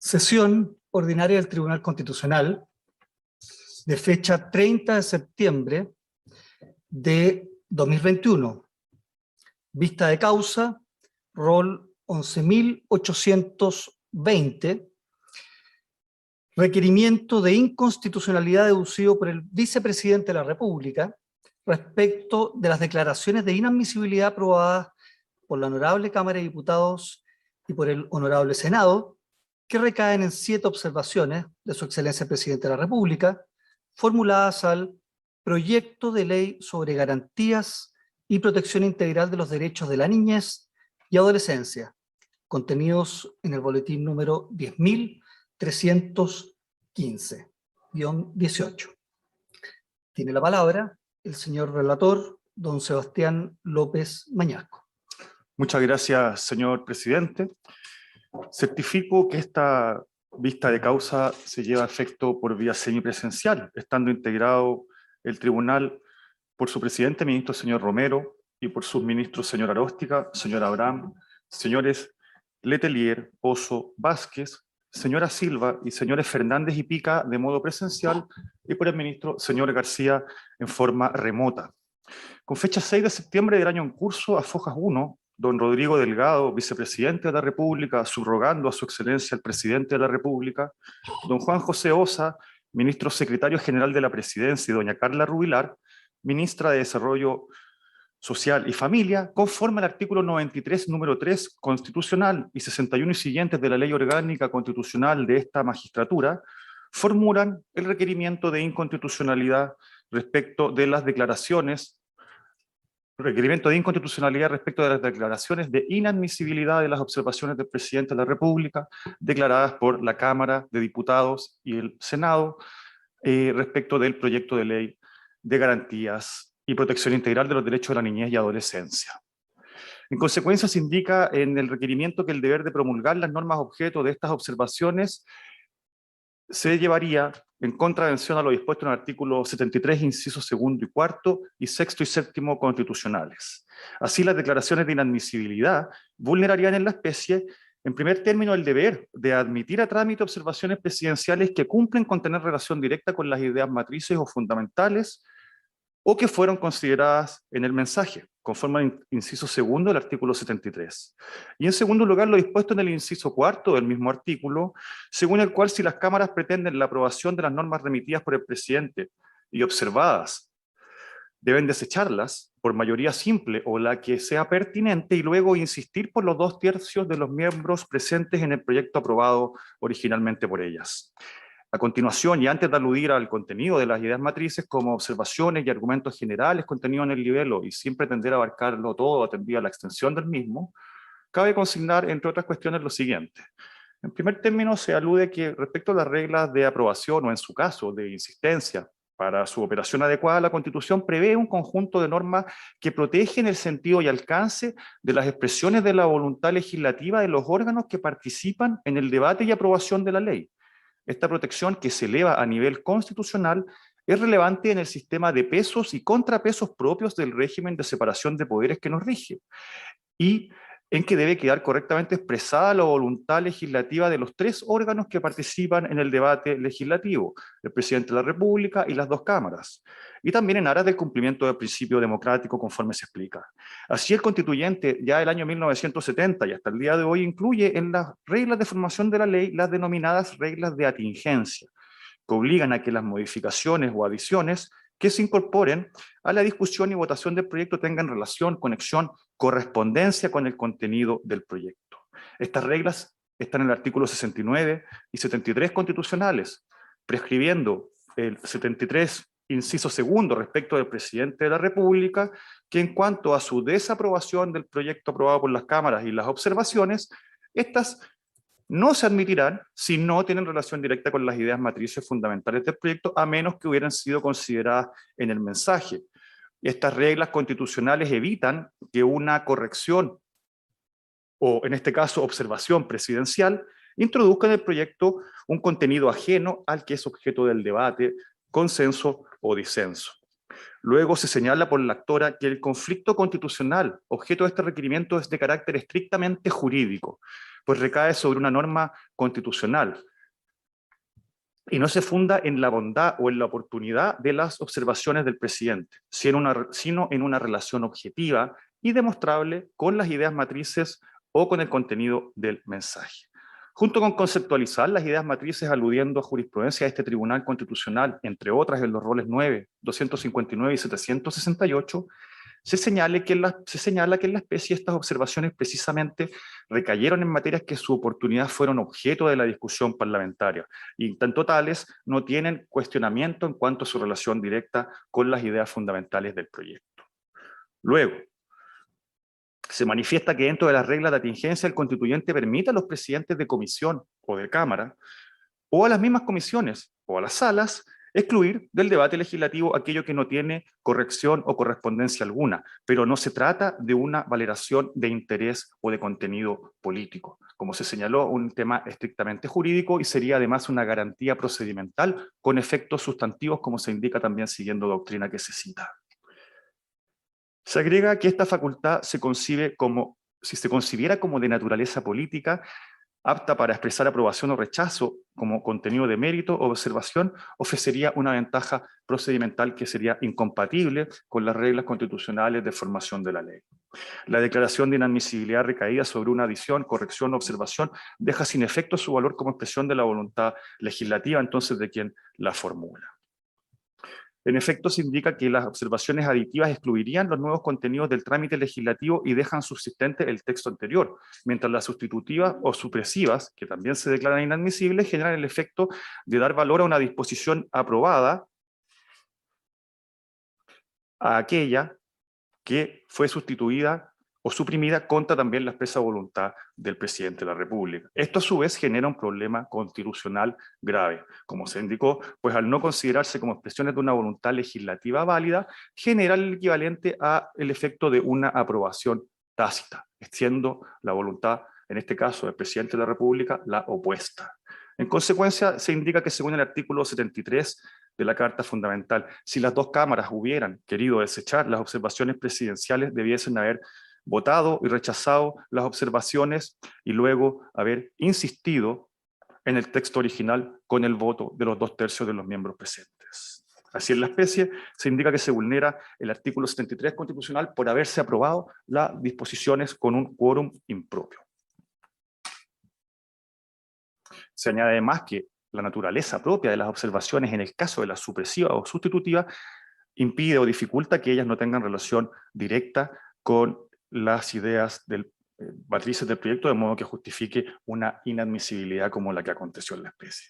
Sesión ordinaria del Tribunal Constitucional de fecha 30 de septiembre de 2021. Vista de causa, rol 11.820. Requerimiento de inconstitucionalidad deducido por el vicepresidente de la República respecto de las declaraciones de inadmisibilidad aprobadas por la Honorable Cámara de Diputados y por el Honorable Senado, que recaen en 7 observaciones de Su Excelencia el Presidente de la República, formuladas al Proyecto de Ley sobre Garantías y Protección Integral de los Derechos de la Niñez y Adolescencia, contenidos en el boletín número 10.315-18. Tiene la palabra el señor relator, don Sebastián López Mañasco. Muchas gracias, señor presidente. Certifico que esta vista de causa se lleva a efecto por vía semipresencial, estando integrado el tribunal por su presidente, ministro señor Romero, y por sus ministros señor Aróstica, señor Abraham, señores Letelier, Pozo, Vázquez, señora Silva y señores Fernández y Pica de modo presencial, y por el ministro señor García en forma remota. Con fecha 6 de septiembre del año en curso, a Fojas 1, don Rodrigo Delgado, vicepresidente de la República, subrogando a su excelencia el presidente de la República, don Juan José Osa, ministro secretario general de la Presidencia, y doña Carla Rubilar, ministra de Desarrollo Social y Familia, conforme al artículo 93, número 3, constitucional, y 61 y siguientes de la Ley Orgánica Constitucional de esta magistratura, formulan el requerimiento de inconstitucionalidad respecto de las declaraciones de inadmisibilidad de las observaciones del presidente de la República declaradas por la Cámara de Diputados y el Senado respecto del proyecto de ley de garantías y protección integral de los derechos de la niñez y adolescencia. En consecuencia, se indica en el requerimiento que el deber de promulgar las normas objeto de estas observaciones se llevaría en contravención a lo dispuesto en el artículo 73, incisos segundo y cuarto, y sexto y séptimo constitucionales. Así, las declaraciones de inadmisibilidad vulnerarían en la especie, en primer término, el deber de admitir a trámite observaciones presidenciales que cumplen con tener relación directa con las ideas matrices o fundamentales, o que fueron consideradas en el mensaje, conforme al inciso segundo del artículo 73. Y en segundo lugar, lo dispuesto en el inciso cuarto del mismo artículo, según el cual si las cámaras pretenden la aprobación de las normas remitidas por el presidente y observadas, deben desecharlas por mayoría simple o la que sea pertinente y luego insistir por los 2/3 de los miembros presentes en el proyecto aprobado originalmente por ellas. A continuación, y antes de aludir al contenido de las ideas matrices como observaciones y argumentos generales contenidos en el libelo y sin pretender abarcarlo todo atendida a la extensión del mismo, cabe consignar, entre otras cuestiones, lo siguiente. En primer término, se alude que respecto a las reglas de aprobación o en su caso de insistencia para su operación adecuada, la Constitución prevé un conjunto de normas que protegen el sentido y alcance de las expresiones de la voluntad legislativa de los órganos que participan en el debate y aprobación de la ley. Esta protección, que se eleva a nivel constitucional, es relevante en el sistema de pesos y contrapesos propios del régimen de separación de poderes que nos rige, y en que debe quedar correctamente expresada la voluntad legislativa de los 3 órganos que participan en el debate legislativo, el presidente de la República y las 2 cámaras, y también en aras del cumplimiento del principio democrático conforme se explica. Así, el constituyente ya del año 1970 y hasta el día de hoy incluye en las reglas de formación de la ley las denominadas reglas de atingencia, que obligan a que las modificaciones o adiciones que se incorporen a la discusión y votación del proyecto tengan relación, conexión, correspondencia con el contenido del proyecto. Estas reglas están en el artículo 69 y 73 constitucionales, prescribiendo el 73, inciso segundo, respecto del presidente de la República, que en cuanto a su desaprobación del proyecto aprobado por las cámaras y las observaciones, estas no se admitirán si no tienen relación directa con las ideas matrices fundamentales del proyecto, a menos que hubieran sido consideradas en el mensaje. Estas reglas constitucionales evitan que una corrección, o en este caso observación presidencial, introduzca en el proyecto un contenido ajeno al que es objeto del debate, consenso o disenso. Luego se señala por la actora que el conflicto constitucional objeto de este requerimiento es de carácter estrictamente jurídico, pues recae sobre una norma constitucional y no se funda en la bondad o en la oportunidad de las observaciones del presidente, sino en una relación objetiva y demostrable con las ideas matrices o con el contenido del mensaje. Junto con conceptualizar las ideas matrices aludiendo a jurisprudencia de este Tribunal Constitucional, entre otras en los roles 9, 259 y 768, se señala que en la especie estas observaciones precisamente recayeron en materias que su oportunidad fueron objeto de la discusión parlamentaria y tanto tales no tienen cuestionamiento en cuanto a su relación directa con las ideas fundamentales del proyecto. Luego, se manifiesta que dentro de las reglas de atingencia el constituyente permite a los presidentes de comisión o de cámara o a las mismas comisiones o a las salas excluir del debate legislativo aquello que no tiene corrección o correspondencia alguna, pero no se trata de una valoración de interés o de contenido político. Como se señaló, un tema estrictamente jurídico y sería además una garantía procedimental con efectos sustantivos, como se indica también siguiendo doctrina que se cita. Se agrega que esta facultad se concibe como, si se concibiera como de naturaleza política, apta para expresar aprobación o rechazo como contenido de mérito o observación, ofrecería una ventaja procedimental que sería incompatible con las reglas constitucionales de formación de la ley. La declaración de inadmisibilidad recaída sobre una adición, corrección o observación deja sin efecto su valor como expresión de la voluntad legislativa, entonces de quien la formula. En efecto, se indica que las observaciones aditivas excluirían los nuevos contenidos del trámite legislativo y dejan subsistente el texto anterior, mientras las sustitutivas o supresivas, que también se declaran inadmisibles, generan el efecto de dar valor a una disposición aprobada a aquella que fue sustituida o suprimida contra también la expresa voluntad del presidente de la República. Esto a su vez genera un problema constitucional grave. Como se indicó, pues al no considerarse como expresiones de una voluntad legislativa válida, genera el equivalente al efecto de una aprobación tácita, siendo la voluntad, en este caso del presidente de la República, la opuesta. En consecuencia, se indica que según el artículo 73 de la Carta Fundamental, si las dos cámaras hubieran querido desechar las observaciones presidenciales, debiesen haber votado y rechazado las observaciones y luego haber insistido en el texto original con el voto de los 2/3 de los miembros presentes. Así en la especie se indica que se vulnera el artículo 73 constitucional por haberse aprobado las disposiciones con un quórum impropio. Se añade además que la naturaleza propia de las observaciones en el caso de la supresiva o sustitutiva impide o dificulta que ellas no tengan relación directa con las ideas matrices del proyecto, de modo que justifique una inadmisibilidad como la que aconteció en la especie.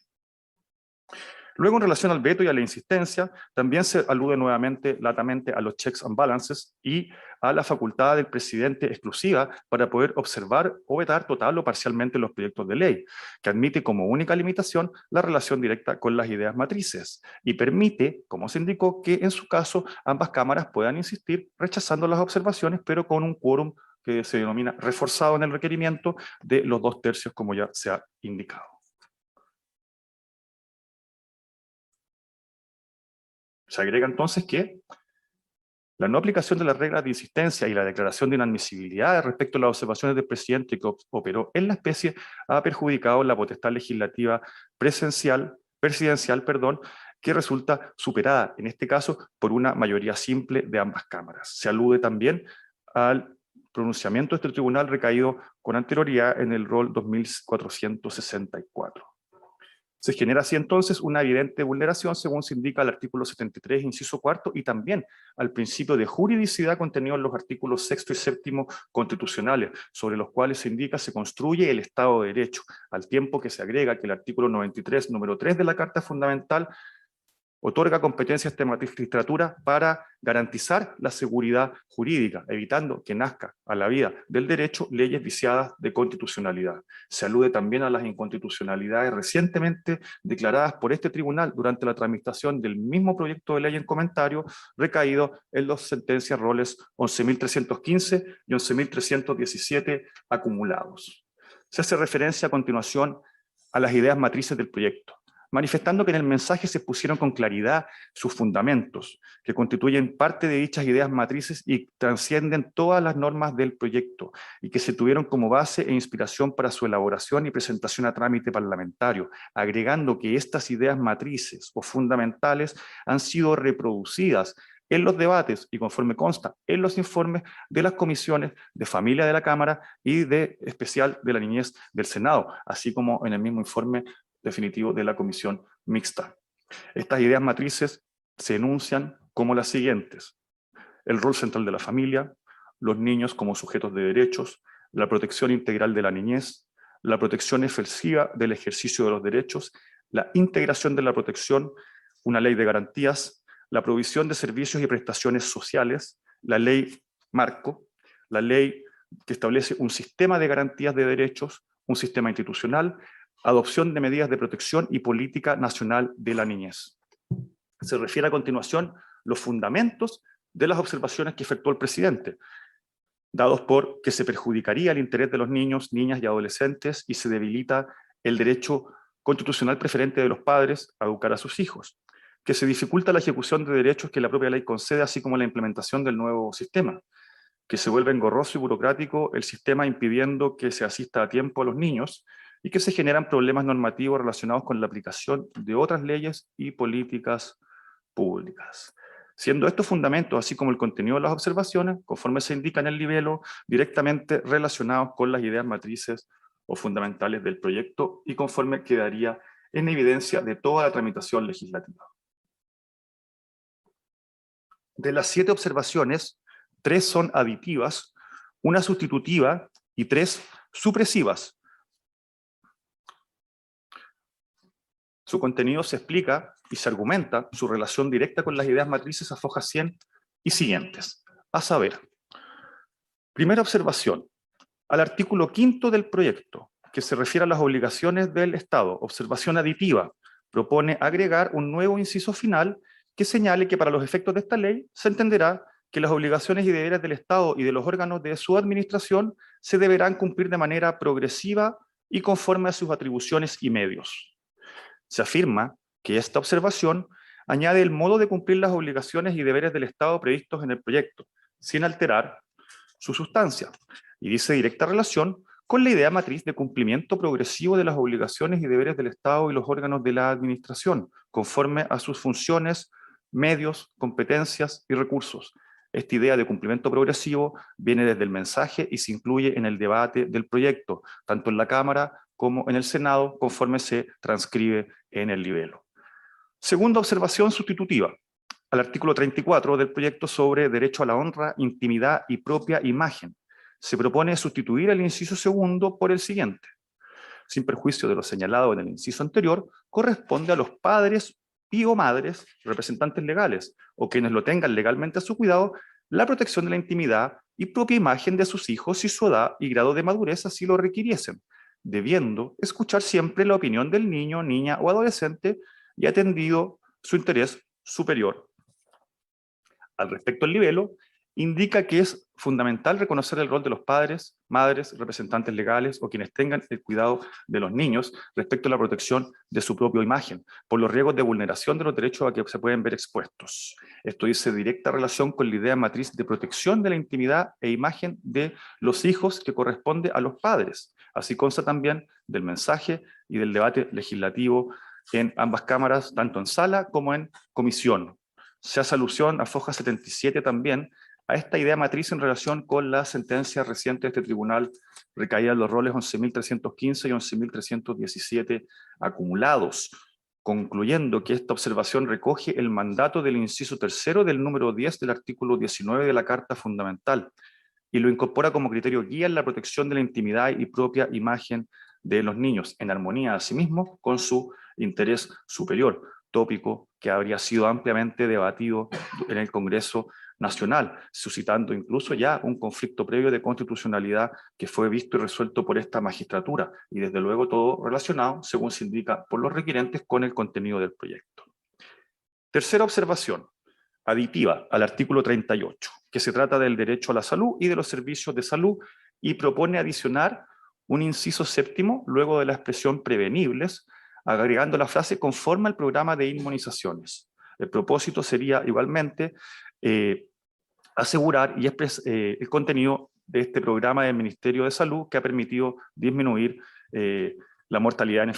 Luego, en relación al veto y a la insistencia, también se alude nuevamente, latamente, a los checks and balances y a la facultad del presidente exclusiva para poder observar o vetar total o parcialmente los proyectos de ley, que admite como única limitación la relación directa con las ideas matrices y permite, como se indicó, que en su caso ambas cámaras puedan insistir rechazando las observaciones, pero con un quórum que se denomina reforzado en el requerimiento de los 2/3, como ya se ha indicado. Se agrega entonces que la no aplicación de las reglas de insistencia y la declaración de inadmisibilidad respecto a las observaciones del presidente que operó en la especie ha perjudicado la potestad legislativa presidencial, que resulta superada, en este caso, por una mayoría simple de ambas cámaras. Se alude también al pronunciamiento de este tribunal recaído con anterioridad en el rol 2464. Se genera así entonces una evidente vulneración, según se indica el artículo 73, inciso 4, y también al principio de juridicidad contenido en los artículos 6 y 7 constitucionales, sobre los cuales se indica se construye el Estado de Derecho, al tiempo que se agrega que el artículo 93, número 3 de la Carta Fundamental, otorga competencias a esta magistratura para garantizar la seguridad jurídica, evitando que nazca a la vida del derecho leyes viciadas de constitucionalidad. Se alude también a las inconstitucionalidades recientemente declaradas por este tribunal durante la tramitación del mismo proyecto de ley en comentario, recaído en las sentencias roles 11.315 y 11.317 acumulados. Se hace referencia a continuación a las ideas matrices del proyecto. manifestando que en el mensaje se pusieron con claridad sus fundamentos, que constituyen parte de dichas ideas matrices y trascienden todas las normas del proyecto, y que se tuvieron como base e inspiración para su elaboración y presentación a trámite parlamentario, agregando que estas ideas matrices o fundamentales han sido reproducidas en los debates y conforme consta en los informes de las comisiones de familia de la Cámara y de especial de la niñez del Senado, así como en el mismo informe definitivo de la comisión mixta. Estas ideas matrices se enuncian como las siguientes: el rol central de la familia, los niños como sujetos de derechos, la protección integral de la niñez, la protección efectiva del ejercicio de los derechos, la integración de la protección, una ley de garantías, la provisión de servicios y prestaciones sociales, la ley marco, la ley que establece un sistema de garantías de derechos, un sistema institucional, adopción de medidas de protección y política nacional de la niñez. Se refiere a continuación los fundamentos de las observaciones que efectuó el presidente, dados por que se perjudicaría el interés de los niños, niñas y adolescentes y se debilita el derecho constitucional preferente de los padres a educar a sus hijos, que se dificulta la ejecución de derechos que la propia ley concede, así como la implementación del nuevo sistema, que se vuelve engorroso y burocrático el sistema impidiendo que se asista a tiempo a los niños y que se generan problemas normativos relacionados con la aplicación de otras leyes y políticas públicas. Siendo estos fundamentos, así como el contenido de las observaciones, conforme se indica en el libelo, directamente relacionados con las ideas matrices o fundamentales del proyecto y conforme quedaría en evidencia de toda la tramitación legislativa. De las 7 observaciones, 3 son aditivas, una sustitutiva y 3 supresivas. Su contenido se explica y se argumenta su relación directa con las ideas matrices a fojas 100 y siguientes. A saber, primera observación, al artículo 5 del proyecto, que se refiere a las obligaciones del Estado, observación aditiva, propone agregar un nuevo inciso final que señale que para los efectos de esta ley se entenderá que las obligaciones y deberes del Estado y de los órganos de su administración se deberán cumplir de manera progresiva y conforme a sus atribuciones y medios. Se afirma que esta observación añade el modo de cumplir las obligaciones y deberes del Estado previstos en el proyecto, sin alterar su sustancia, y dice directa relación con la idea matriz de cumplimiento progresivo de las obligaciones y deberes del Estado y los órganos de la administración, conforme a sus funciones, medios, competencias y recursos. Esta idea de cumplimiento progresivo viene desde el mensaje y se incluye en el debate del proyecto, tanto en la Cámara como en el Senado, conforme se transcribe en el libelo. Segunda observación sustitutiva, al artículo 34 del proyecto sobre derecho a la honra, intimidad y propia imagen. Se propone sustituir el inciso segundo por el siguiente. Sin perjuicio de lo señalado en el inciso anterior, corresponde a los padres y o madres, representantes legales, o quienes lo tengan legalmente a su cuidado, la protección de la intimidad y propia imagen de sus hijos y su edad y grado de madurez así lo requiriesen, debiendo escuchar siempre la opinión del niño, niña o adolescente y atendido su interés superior. Al respecto al libelo, indica que es fundamental reconocer el rol de los padres, madres, representantes legales o quienes tengan el cuidado de los niños respecto a la protección de su propia imagen, por los riesgos de vulneración de los derechos a que se pueden ver expuestos. Esto dice directa relación con la idea matriz de protección de la intimidad e imagen de los hijos que corresponde a los padres. Así consta también del mensaje y del debate legislativo en ambas cámaras, tanto en sala como en comisión. Se hace alusión a foja 77 también, a esta idea matriz en relación con la sentencia reciente de este tribunal recaída en los roles 11.315 y 11.317 acumulados, concluyendo que esta observación recoge el mandato del inciso tercero del número 10 del artículo 19 de la Carta Fundamental y lo incorpora como criterio guía en la protección de la intimidad y propia imagen de los niños, en armonía asimismo con su interés superior, tópico que habría sido ampliamente debatido en el Congreso Nacional, suscitando incluso ya un conflicto previo de constitucionalidad que fue visto y resuelto por esta magistratura, y desde luego todo relacionado, según se indica por los requirentes, con el contenido del proyecto. Tercera observación, aditiva al artículo 38, que se trata del derecho a la salud y de los servicios de salud, y propone adicionar un inciso séptimo, luego de la expresión prevenibles, agregando la frase conforme al programa de inmunizaciones. El propósito sería igualmente asegurar el contenido de este programa del Ministerio de Salud que ha permitido disminuir la mortalidad en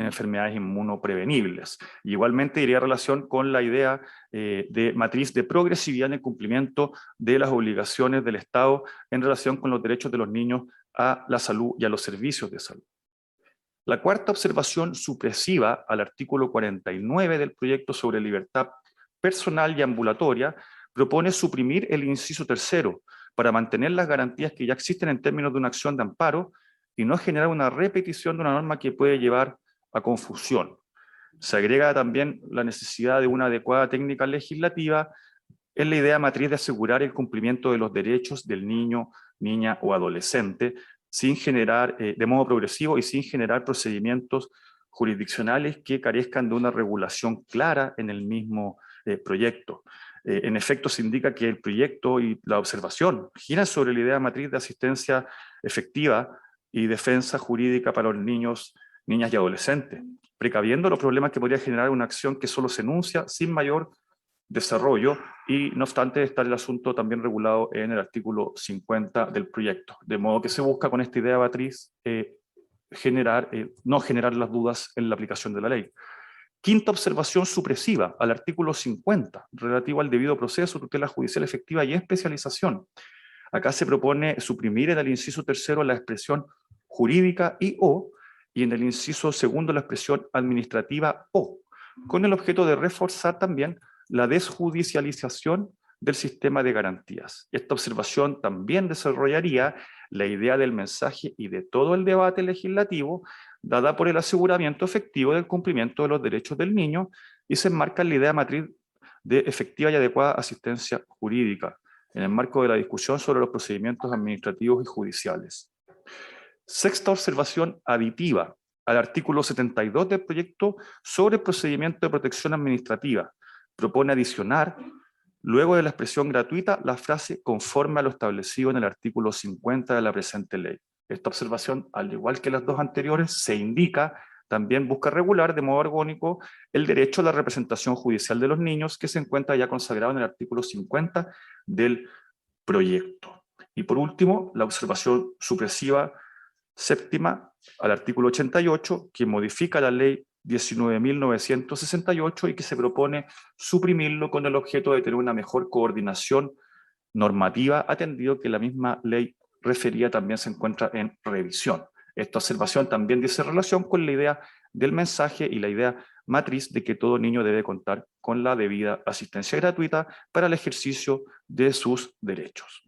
enfermedades inmunoprevenibles. Y igualmente iría en relación con la idea de matriz de progresividad en el cumplimiento de las obligaciones del Estado en relación con los derechos de los niños a la salud y a los servicios de salud. La cuarta observación supresiva al artículo 49 del proyecto sobre libertad personal y ambulatoria propone suprimir el inciso tercero para mantener las garantías que ya existen en términos de una acción de amparo y no generar una repetición de una norma que puede llevar a confusión. Se agrega también la necesidad de una adecuada técnica legislativa en la idea matriz de asegurar el cumplimiento de los derechos del niño, niña o adolescente, sin generar, de modo progresivo y sin generar procedimientos jurisdiccionales que carezcan de una regulación clara en el mismo proyecto. En efecto, se indica que el proyecto y la observación giran sobre la idea matriz de asistencia efectiva y defensa jurídica para los niños, niñas y adolescentes, precaviendo los problemas que podría generar una acción que solo se enuncia sin mayor desarrollo y, no obstante, está el asunto también regulado en el artículo 50 del proyecto. De modo que se busca con esta idea matriz no generar las dudas en la aplicación de la ley. Quinta observación supresiva al artículo 50, relativo al debido proceso, tutela judicial efectiva y especialización. Acá se propone suprimir en el inciso tercero la expresión jurídica y en el inciso segundo la expresión administrativa o, con el objeto de reforzar también la desjudicialización del sistema de garantías. Esta observación también desarrollaría la idea del mensaje y de todo el debate legislativo dada por el aseguramiento efectivo del cumplimiento de los derechos del niño y se enmarca en la idea matriz de efectiva y adecuada asistencia jurídica, en el marco de la discusión sobre los procedimientos administrativos y judiciales. Sexta observación aditiva al artículo 72 del proyecto sobre procedimiento de protección administrativa. Propone adicionar, luego de la expresión gratuita, la frase conforme a lo establecido en el artículo 50 de la presente ley. Esta observación, al igual que las dos anteriores, se indica, también busca regular de modo armónico el derecho a la representación judicial de los niños que se encuentra ya consagrado en el artículo 50 del proyecto. Y por último, la observación supresiva séptima al artículo 88, que modifica la ley 19.968 y que se propone suprimirlo con el objeto de tener una mejor coordinación normativa, atendido que la misma ley referida también se encuentra en revisión. Esta observación también dice relación con la idea del mensaje y la idea matriz de que todo niño debe contar con la debida asistencia gratuita para el ejercicio de sus derechos.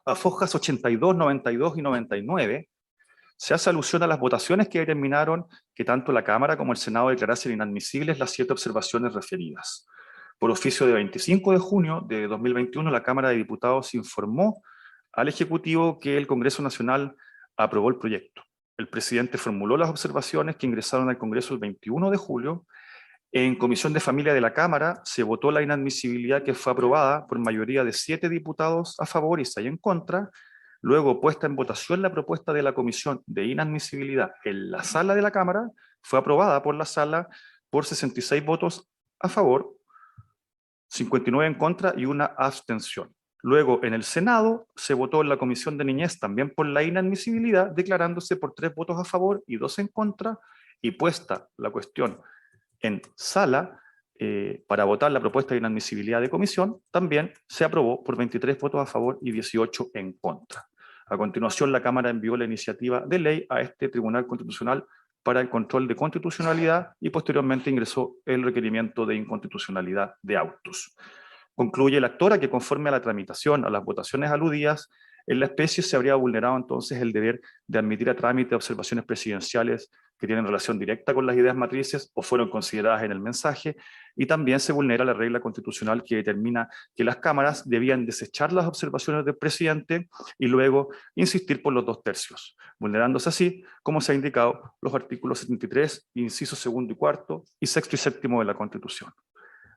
A fojas 82, 92 y 99 se hace alusión a las votaciones que determinaron que tanto la Cámara como el Senado declarasen inadmisibles las 7 observaciones referidas. Por oficio de 25 de junio de 2021, la Cámara de Diputados informó al Ejecutivo que el Congreso Nacional aprobó el proyecto. El presidente formuló las observaciones que ingresaron al Congreso el 21 de julio. En Comisión de Familia de la Cámara se votó la inadmisibilidad que fue aprobada por mayoría de 7 diputados a favor y 6 en contra. Luego, puesta en votación la propuesta de la Comisión de Inadmisibilidad en la sala de la Cámara, fue aprobada por la sala por 66 votos a favor, 59 en contra y una abstención. Luego, en el Senado, se votó en la Comisión de Niñez también por la inadmisibilidad, declarándose por 3 votos a favor y 2 en contra, y puesta la cuestión en sala para votar la propuesta de inadmisibilidad de comisión, también se aprobó por 23 votos a favor y 18 en contra. A continuación, la Cámara envió la iniciativa de ley a este Tribunal Constitucional para el control de constitucionalidad y posteriormente ingresó el requerimiento de inconstitucionalidad de autos. Concluye la actora que conforme a la tramitación, a las votaciones aludidas, en la especie se habría vulnerado entonces el deber de admitir a trámite observaciones presidenciales que tienen relación directa con las ideas matrices o fueron consideradas en el mensaje, y también se vulnera la regla constitucional que determina que las cámaras debían desechar las observaciones del presidente y luego insistir por los 2/3, vulnerándose así, como se ha indicado, los artículos 73, incisos segundo y cuarto, y sexto y séptimo de la Constitución.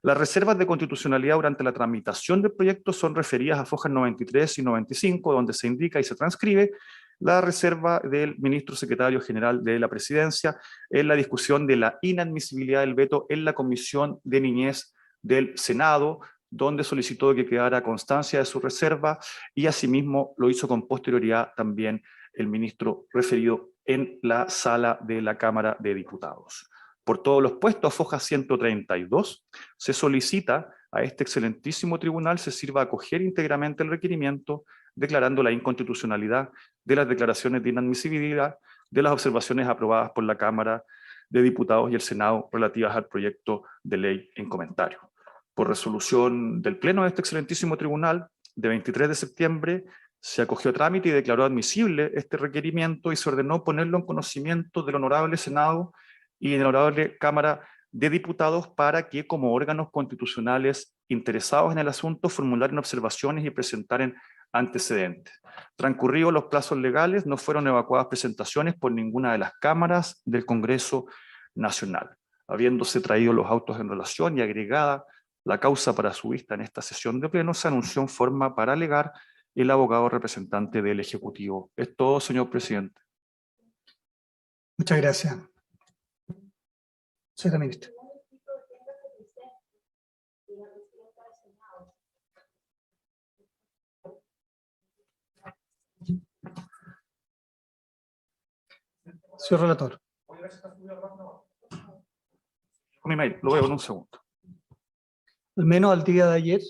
Las reservas de constitucionalidad durante la tramitación del proyecto son referidas a fojas 93 y 95, donde se indica y se transcribe La reserva del ministro secretario general de la Presidencia es la discusión de la inadmisibilidad del veto en la Comisión de Niñez del Senado, donde solicitó que quedara constancia de su reserva y asimismo lo hizo con posterioridad también el ministro referido en la sala de la Cámara de Diputados. Por todos los puestos, a foja 132, se solicita a este excelentísimo tribunal se sirva acoger íntegramente el requerimiento, declarando la inconstitucionalidad de las declaraciones de inadmisibilidad de las observaciones aprobadas por la Cámara de Diputados y el Senado relativas al proyecto de ley en comentario. Por resolución del Pleno de este excelentísimo tribunal, de 23 de septiembre, se acogió a trámite y declaró admisible este requerimiento y se ordenó ponerlo en conocimiento del Honorable Senado y de la Honorable Cámara de Diputados para que, como órganos constitucionales interesados en el asunto, formularan observaciones y presentaran antecedentes. Transcurridos los plazos legales, no fueron evacuadas presentaciones por ninguna de las cámaras del Congreso Nacional. Habiéndose traído los autos en relación y agregada la causa para su vista en esta sesión de pleno, se anunció en forma para alegar el abogado representante del Ejecutivo. Es todo, señor presidente. Muchas gracias. Señora ministra. Señor relator. Con mi mail, lo veo en un segundo. Al menos al día de ayer,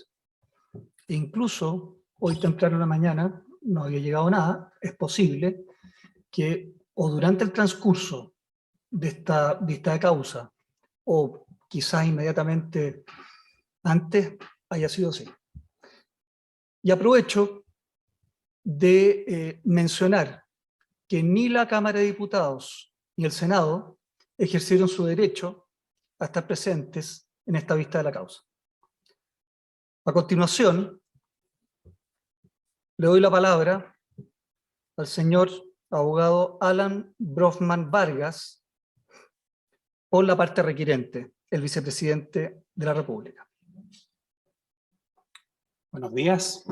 incluso hoy temprano en la mañana, no había llegado nada. Es posible que o durante el transcurso de esta vista de causa o quizás inmediatamente antes haya sido así. Y aprovecho de mencionar que ni la Cámara de Diputados ni el Senado ejercieron su derecho a estar presentes en esta vista de la causa. A continuación, le doy la palabra al señor abogado Alan Brofman Vargas por la parte requirente, el vicepresidente de la República. Buenos días.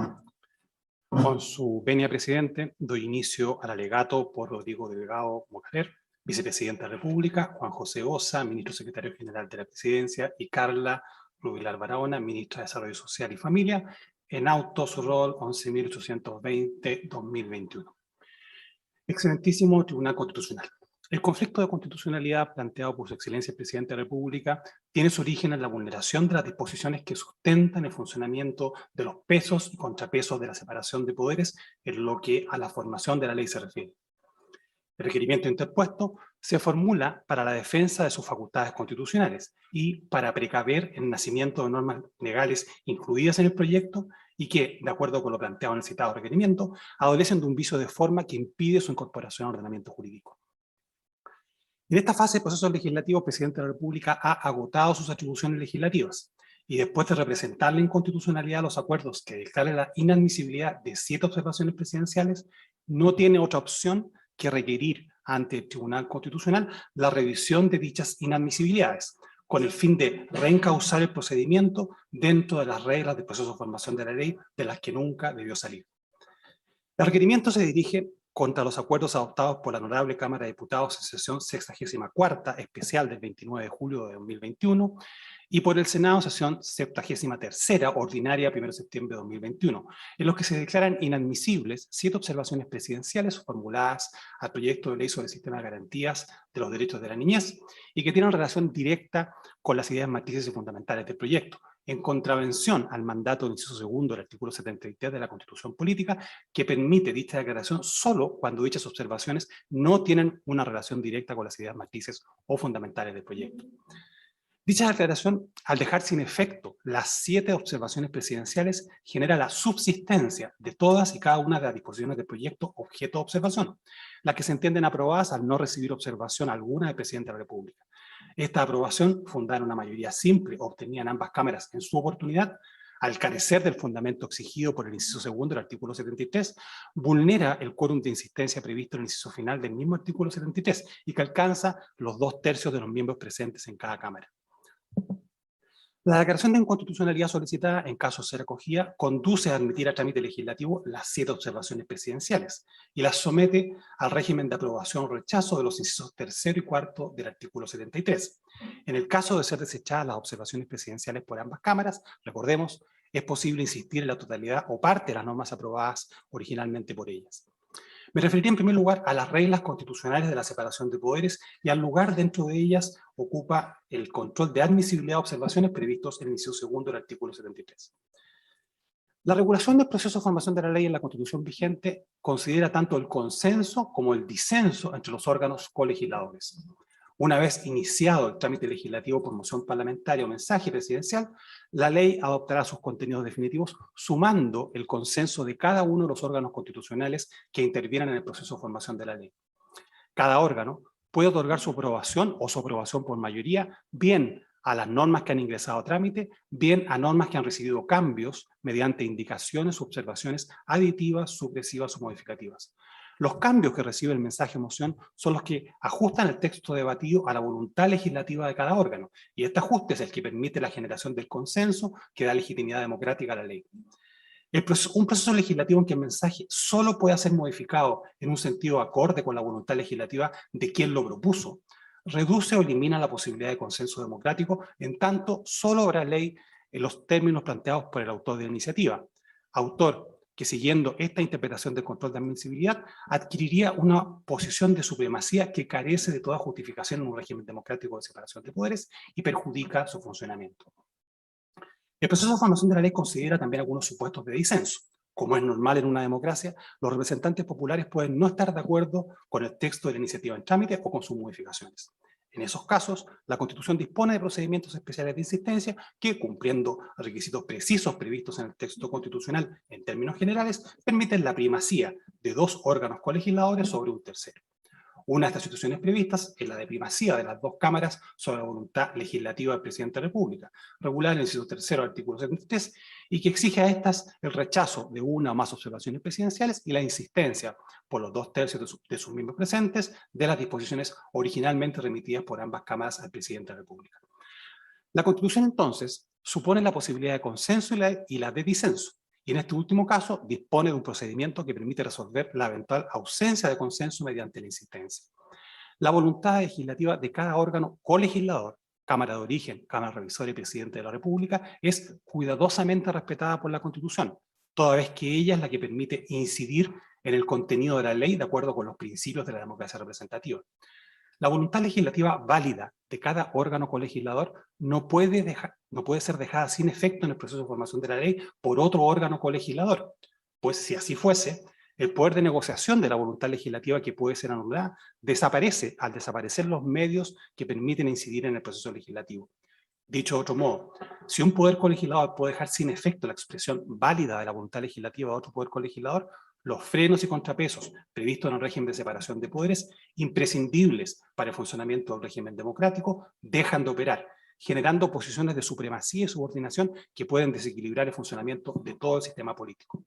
Con su venia, presidente, doy inicio al alegato por Rodrigo Delgado Mocaler, vicepresidente de la República, Juan José Ossa, ministro secretario general de la Presidencia, y Carla Rubilar Barahona, ministra de Desarrollo Social y Familia, en auto su rol 11.820-2021. Excelentísimo Tribunal Constitucional. El conflicto de constitucionalidad planteado por su excelencia el presidente de la República tiene su origen en la vulneración de las disposiciones que sustentan el funcionamiento de los pesos y contrapesos de la separación de poderes en lo que a la formación de la ley se refiere. El requerimiento interpuesto se formula para la defensa de sus facultades constitucionales y para precaver el nacimiento de normas legales incluidas en el proyecto y que, de acuerdo con lo planteado en el citado requerimiento, adolecen de un vicio de forma que impide su incorporación al ordenamiento jurídico. En esta fase del proceso legislativo, el presidente de la República ha agotado sus atribuciones legislativas y después de representar la inconstitucionalidad de los acuerdos que declaran la inadmisibilidad de 7 observaciones presidenciales, no tiene otra opción que requerir ante el Tribunal Constitucional la revisión de dichas inadmisibilidades, con el fin de reencauzar el procedimiento dentro de las reglas del proceso de formación de la ley, de las que nunca debió salir. El requerimiento se dirige contra los acuerdos adoptados por la Honorable Cámara de Diputados en sesión 64ª especial del 29 de julio de 2021 y por el Senado sesión 73ª ordinaria 1 de septiembre de 2021, en los que se declaran inadmisibles 7 observaciones presidenciales formuladas al proyecto de ley sobre el sistema de garantías de los derechos de la niñez y que tienen relación directa con las ideas matrices y fundamentales del proyecto, en contravención al mandato del inciso segundo del artículo 73 de la Constitución Política, que permite dicha declaración solo cuando dichas observaciones no tienen una relación directa con las ideas matrices o fundamentales del proyecto. Dicha declaración, al dejar sin efecto las 7 observaciones presidenciales, genera la subsistencia de todas y cada una de las disposiciones del proyecto objeto de observación, las que se entienden aprobadas al no recibir observación alguna del presidente de la República. Esta aprobación, fundada en una mayoría simple obtenida en ambas cámaras en su oportunidad, al carecer del fundamento exigido por el inciso segundo del artículo 73, vulnera el quórum de insistencia previsto en el inciso final del mismo artículo 73 y que alcanza los 2/3 de los miembros presentes en cada cámara. La declaración de inconstitucionalidad solicitada, en caso de ser acogida, conduce a admitir a trámite legislativo las 7 observaciones presidenciales y las somete al régimen de aprobación o rechazo de los incisos 3º y 4º del artículo 73. En el caso de ser desechadas las observaciones presidenciales por ambas cámaras, recordemos, es posible insistir en la totalidad o parte de las normas aprobadas originalmente por ellas. Me referiré en primer lugar a las reglas constitucionales de la separación de poderes y al lugar dentro de ellas ocupa el control de admisibilidad de observaciones previstos en el inciso 2º del artículo 73. La regulación del proceso de formación de la ley en la Constitución vigente considera tanto el consenso como el disenso entre los órganos colegisladores. Una vez iniciado el trámite legislativo por moción parlamentaria o mensaje presidencial, la ley adoptará sus contenidos definitivos sumando el consenso de cada uno de los órganos constitucionales que intervieran en el proceso de formación de la ley. Cada órgano puede otorgar su aprobación o su aprobación por mayoría, bien a las normas que han ingresado a trámite, bien a normas que han recibido cambios mediante indicaciones u observaciones aditivas, supresivas o modificativas. Los cambios que recibe el mensaje o moción son los que ajustan el texto debatido a la voluntad legislativa de cada órgano, y este ajuste es el que permite la generación del consenso que da legitimidad democrática a la ley. Un proceso legislativo en que el mensaje solo pueda ser modificado en un sentido acorde con la voluntad legislativa de quien lo propuso, reduce o elimina la posibilidad de consenso democrático, en tanto solo habrá ley en los términos planteados por el autor de la iniciativa. Autor que, siguiendo esta interpretación del control de admisibilidad, adquiriría una posición de supremacía que carece de toda justificación en un régimen democrático de separación de poderes y perjudica su funcionamiento. El proceso de formación de la ley considera también algunos supuestos de disenso. Como es normal en una democracia, los representantes populares pueden no estar de acuerdo con el texto de la iniciativa en trámite o con sus modificaciones. En esos casos, la Constitución dispone de procedimientos especiales de insistencia que, cumpliendo requisitos precisos previstos en el texto constitucional en términos generales, permiten la primacía de 2 órganos colegisladores sobre un tercero. Una de estas situaciones previstas es la de primacía de las 2 cámaras sobre la voluntad legislativa del presidente de la República, regulada en el inciso 3º del artículo 73, y que exige a estas el rechazo de una o más observaciones presidenciales y la insistencia por los 2/3 de sus miembros presentes de las disposiciones originalmente remitidas por ambas cámaras al presidente de la República. La Constitución, entonces, supone la posibilidad de consenso y la de disenso, y en este último caso dispone de un procedimiento que permite resolver la eventual ausencia de consenso mediante la insistencia. La voluntad legislativa de cada órgano colegislador, Cámara de Origen, Cámara Revisora y Presidente de la República, es cuidadosamente respetada por la Constitución, toda vez que ella es la que permite incidir en el contenido de la ley de acuerdo con los principios de la democracia representativa. La voluntad legislativa válida de cada órgano colegislador no puede ser dejada sin efecto en el proceso de formación de la ley por otro órgano colegislador, pues si así fuese, el poder de negociación de la voluntad legislativa que puede ser anulada desaparece al desaparecer los medios que permiten incidir en el proceso legislativo. Dicho de otro modo, si un poder colegislador puede dejar sin efecto la expresión válida de la voluntad legislativa de otro poder colegislador, los frenos y contrapesos previstos en el régimen de separación de poderes, imprescindibles para el funcionamiento del régimen democrático, dejan de operar, generando posiciones de supremacía y subordinación que pueden desequilibrar el funcionamiento de todo el sistema político.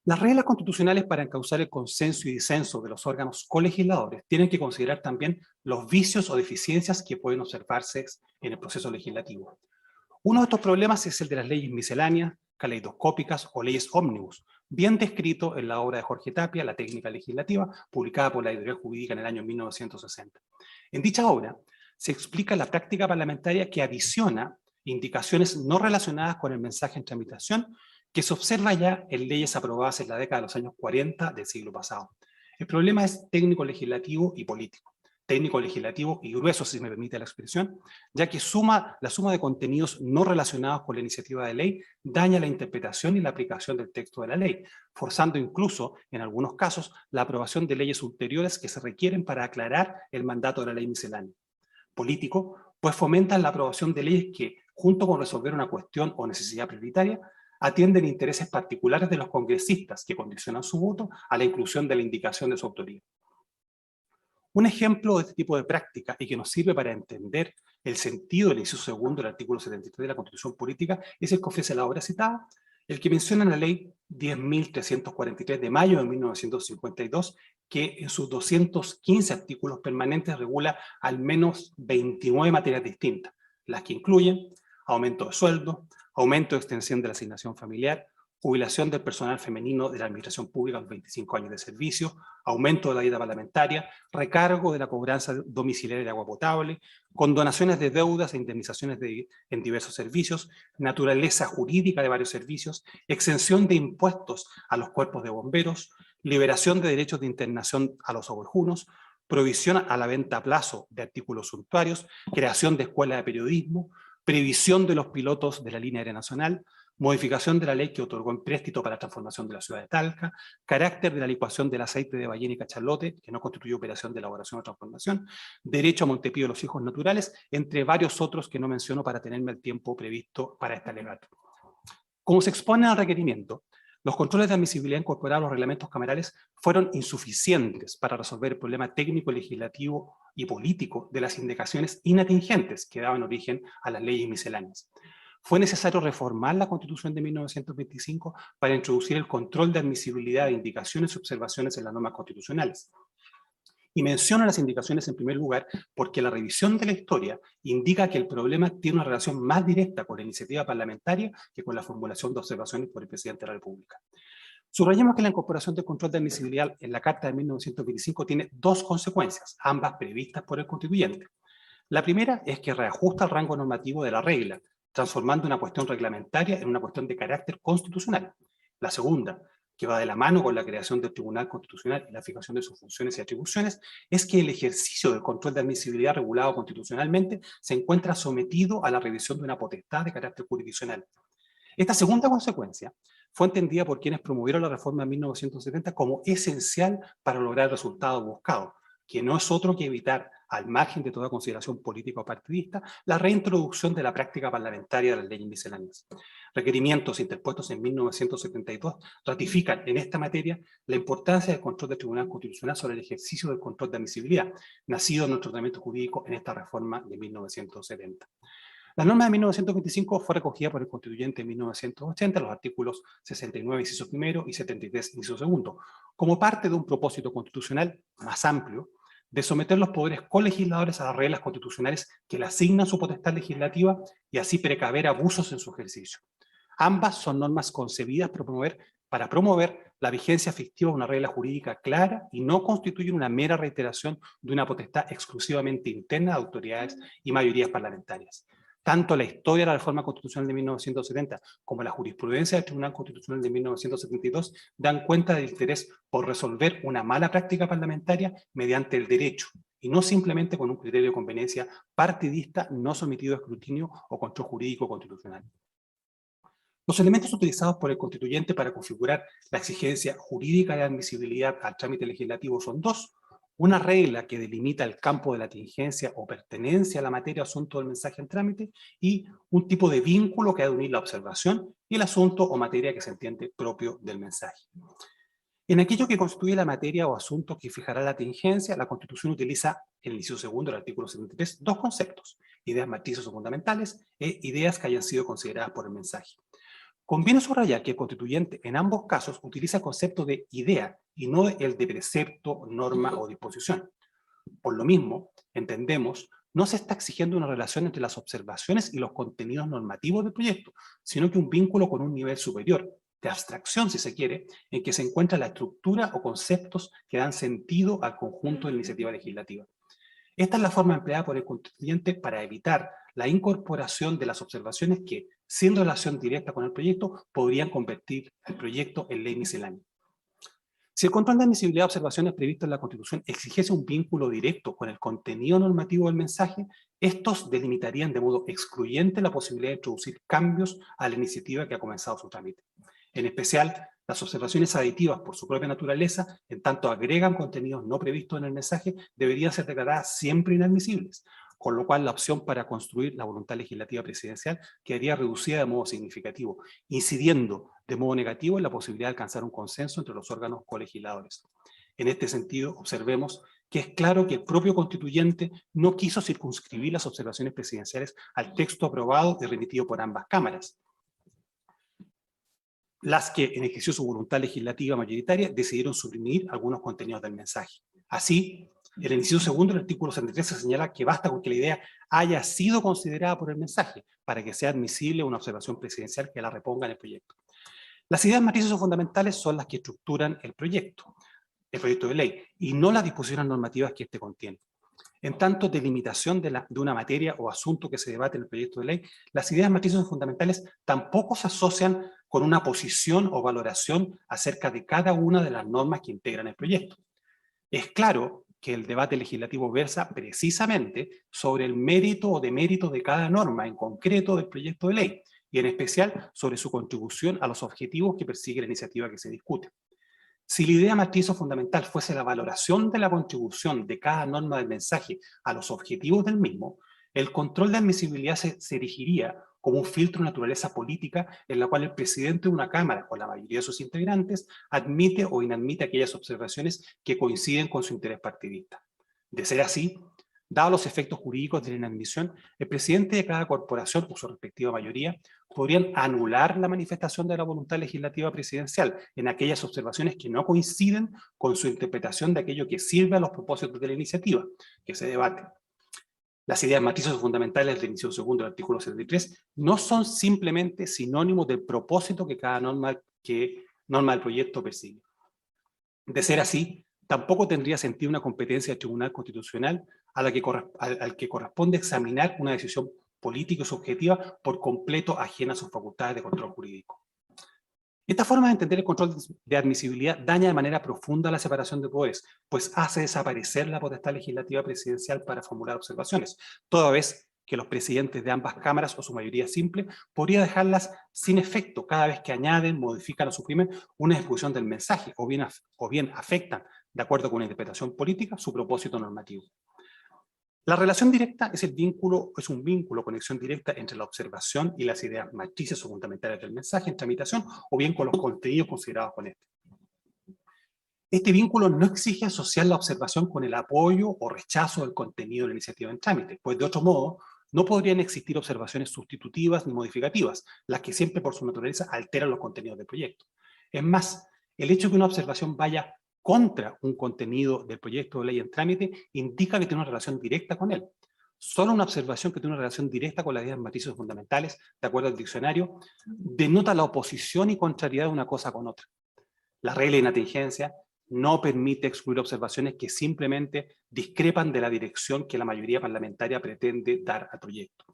Las reglas constitucionales para encauzar el consenso y disenso de los órganos colegisladores tienen que considerar también los vicios o deficiencias que pueden observarse en el proceso legislativo. Uno de estos problemas es el de las leyes misceláneas, caleidoscópicas o leyes ómnibus, bien descrito en la obra de Jorge Tapia, La técnica legislativa, publicada por la Editorial Jurídica en el año 1960. En dicha obra se explica la práctica parlamentaria que adiciona indicaciones no relacionadas con el mensaje en tramitación que se observa ya en leyes aprobadas en la década de los años 40 del siglo pasado. El problema es técnico legislativo y político. Técnico legislativo y grueso, si me permite la expresión, ya que la suma de contenidos no relacionados con la iniciativa de ley daña la interpretación y la aplicación del texto de la ley, forzando incluso, en algunos casos, la aprobación de leyes ulteriores que se requieren para aclarar el mandato de la ley miscelánea. Político, pues fomentan la aprobación de leyes que, junto con resolver una cuestión o necesidad prioritaria, atienden intereses particulares de los congresistas que condicionan su voto a la inclusión de la indicación de su autoría. Un ejemplo de este tipo de práctica y que nos sirve para entender el sentido del inciso 2º del artículo 73 de la Constitución Política es el que ofrece la obra citada, el que menciona la ley 10.343 de mayo de 1952, que en sus 215 artículos permanentes regula al menos 29 materias distintas, las que incluyen aumento de sueldo, aumento de extensión de la asignación familiar, jubilación del personal femenino de la administración pública a los 25 años de servicio, aumento de la dieta parlamentaria, recargo de la cobranza domiciliaria de agua potable, condonaciones de deudas e indemnizaciones en diversos servicios, naturaleza jurídica de varios servicios, exención de impuestos a los cuerpos de bomberos, liberación de derechos de internación a los ovejunos, provisión a la venta a plazo de artículos suntuarios, creación de escuelas de periodismo, previsión de los pilotos de la línea aérea nacional, modificación de la ley que otorgó empréstito para la transformación de la ciudad de Talca, carácter de la licuación del aceite de ballena y cachalote, que no constituye operación de elaboración o transformación, derecho a Montepío de los hijos naturales, entre varios otros que no menciono para tenerme el tiempo previsto para esta alegato. Como se expone al requerimiento, los controles de admisibilidad incorporados a los reglamentos camerales fueron insuficientes para resolver el problema técnico, legislativo y político de las indicaciones inatingentes que daban origen a las leyes misceláneas. Fue necesario reformar la Constitución de 1925 para introducir el control de admisibilidad de indicaciones y observaciones en las normas constitucionales. Y menciono las indicaciones en primer lugar porque la revisión de la historia indica que el problema tiene una relación más directa con la iniciativa parlamentaria que con la formulación de observaciones por el presidente de la República. Subrayemos que la incorporación del control de admisibilidad en la Carta de 1925 tiene dos consecuencias, ambas previstas por el constituyente. La primera es que reajusta el rango normativo de la regla, transformando una cuestión reglamentaria en una cuestión de carácter constitucional. La segunda, que va de la mano con la creación del Tribunal Constitucional y la fijación de sus funciones y atribuciones, es que el ejercicio del control de admisibilidad regulado constitucionalmente se encuentra sometido a la revisión de una potestad de carácter jurisdiccional. Esta segunda consecuencia fue entendida por quienes promovieron la reforma de 1970 como esencial para lograr el resultado buscado, que no es otro que evitar, al margen de toda consideración política o partidista, la reintroducción de la práctica parlamentaria de las leyes misceláneas. Requerimientos interpuestos en 1972 ratifican en esta materia la importancia del control del Tribunal Constitucional sobre el ejercicio del control de admisibilidad, nacido en nuestro ordenamiento jurídico en esta reforma de 1970. La norma de 1925 fue recogida por el constituyente en 1980, los artículos 69, inciso primero, y 73, inciso segundo, como parte de un propósito constitucional más amplio de someter los poderes colegisladores a las reglas constitucionales que le asignan su potestad legislativa y así precaver abusos en su ejercicio. Ambas son normas concebidas para promover la vigencia efectiva de una regla jurídica clara y no constituyen una mera reiteración de una potestad exclusivamente interna de autoridades y mayorías parlamentarias. Tanto la historia de la reforma constitucional de 1970 como la jurisprudencia del Tribunal Constitucional de 1972 dan cuenta del interés por resolver una mala práctica parlamentaria mediante el derecho y no simplemente con un criterio de conveniencia partidista no sometido a escrutinio o control jurídico constitucional. Los elementos utilizados por el constituyente para configurar la exigencia jurídica de admisibilidad al trámite legislativo son dos: una regla que delimita el campo de la tingencia o pertenencia a la materia o asunto del mensaje en trámite, y un tipo de vínculo que ha de unir la observación y el asunto o materia que se entiende propio del mensaje. En aquello que constituye la materia o asunto que fijará la tingencia, la Constitución utiliza, en el inciso segundo del artículo 73, dos conceptos: ideas matrices o fundamentales e ideas que hayan sido consideradas por el mensaje. Conviene subrayar que el constituyente en ambos casos utiliza el concepto de idea y no el de precepto, norma o disposición. Por lo mismo, entendemos, no se está exigiendo una relación entre las observaciones y los contenidos normativos del proyecto, sino que un vínculo con un nivel superior, de abstracción si se quiere, en que se encuentra la estructura o conceptos que dan sentido al conjunto de la iniciativa legislativa. Esta es la forma empleada por el constituyente para evitar la incorporación de las observaciones que, sin relación directa con el proyecto, podrían convertir el proyecto en ley miscelánea. Si el control de admisibilidad de observaciones previsto en la Constitución exigiese un vínculo directo con el contenido normativo del mensaje, estos delimitarían de modo excluyente la posibilidad de introducir cambios a la iniciativa que ha comenzado su trámite. En especial, las observaciones aditivas por su propia naturaleza, en tanto agregan contenidos no previstos en el mensaje, deberían ser declaradas siempre inadmisibles, con lo cual la opción para construir la voluntad legislativa presidencial quedaría reducida de modo significativo, incidiendo de modo negativo en la posibilidad de alcanzar un consenso entre los órganos colegisladores. En este sentido, observemos que es claro que el propio constituyente no quiso circunscribir las observaciones presidenciales al texto aprobado y remitido por ambas cámaras, las que, en ejercicio su voluntad legislativa mayoritaria, decidieron suprimir algunos contenidos del mensaje. Así, En el inciso segundo del artículo 63 se señala que basta con que la idea haya sido considerada por el mensaje para que sea admisible una observación presidencial que la reponga en el proyecto. Las ideas matrices o fundamentales son las que estructuran el proyecto de ley, y no las disposiciones normativas que éste contiene. En tanto delimitación de una materia o asunto que se debate en el proyecto de ley, las ideas matrices o fundamentales tampoco se asocian con una posición o valoración acerca de cada una de las normas que integran el proyecto. Es claro que el debate legislativo versa precisamente sobre el mérito o demérito de cada norma en concreto del proyecto de ley, y en especial sobre su contribución a los objetivos que persigue la iniciativa que se discute. Si la idea matriz o fundamental fuese la valoración de la contribución de cada norma del mensaje a los objetivos del mismo, el control de admisibilidad se erigiría como un filtro de naturaleza política en la cual el presidente de una Cámara, o la mayoría de sus integrantes, admite o inadmite aquellas observaciones que coinciden con su interés partidista. De ser así, dados los efectos jurídicos de la inadmisión, el presidente de cada corporación o su respectiva mayoría podrían anular la manifestación de la voluntad legislativa presidencial en aquellas observaciones que no coinciden con su interpretación de aquello que sirve a los propósitos de la iniciativa que se debate. Las ideas matrices o fundamentales del inciso segundo del artículo 73 no son simplemente sinónimos del propósito que cada norma del proyecto persigue. De ser así, tampoco tendría sentido una competencia del Tribunal Constitucional al que corresponde examinar una decisión política y subjetiva por completo ajena a sus facultades de control jurídico. Esta forma de entender el control de admisibilidad daña de manera profunda la separación de poderes, pues hace desaparecer la potestad legislativa presidencial para formular observaciones, toda vez que los presidentes de ambas cámaras o su mayoría simple podría dejarlas sin efecto cada vez que añaden, modifican o suprimen una disposición del mensaje o bien afectan, de acuerdo con una interpretación política, su propósito normativo. La relación directa es un vínculo, conexión directa entre la observación y las ideas matrices o fundamentales del mensaje en tramitación, o bien con los contenidos considerados con este. Este vínculo no exige asociar la observación con el apoyo o rechazo del contenido de la iniciativa en trámite, pues de otro modo no podrían existir observaciones sustitutivas ni modificativas, las que siempre por su naturaleza alteran los contenidos del proyecto. Es más, el hecho de que una observación vaya contra un contenido del proyecto de ley en trámite indica que tiene una relación directa con él. Solo una observación que tiene una relación directa con las ideas matrices fundamentales, de acuerdo al diccionario, denota la oposición y contrariedad de una cosa con otra. La regla de inatingencia no permite excluir observaciones que simplemente discrepan de la dirección que la mayoría parlamentaria pretende dar al proyecto.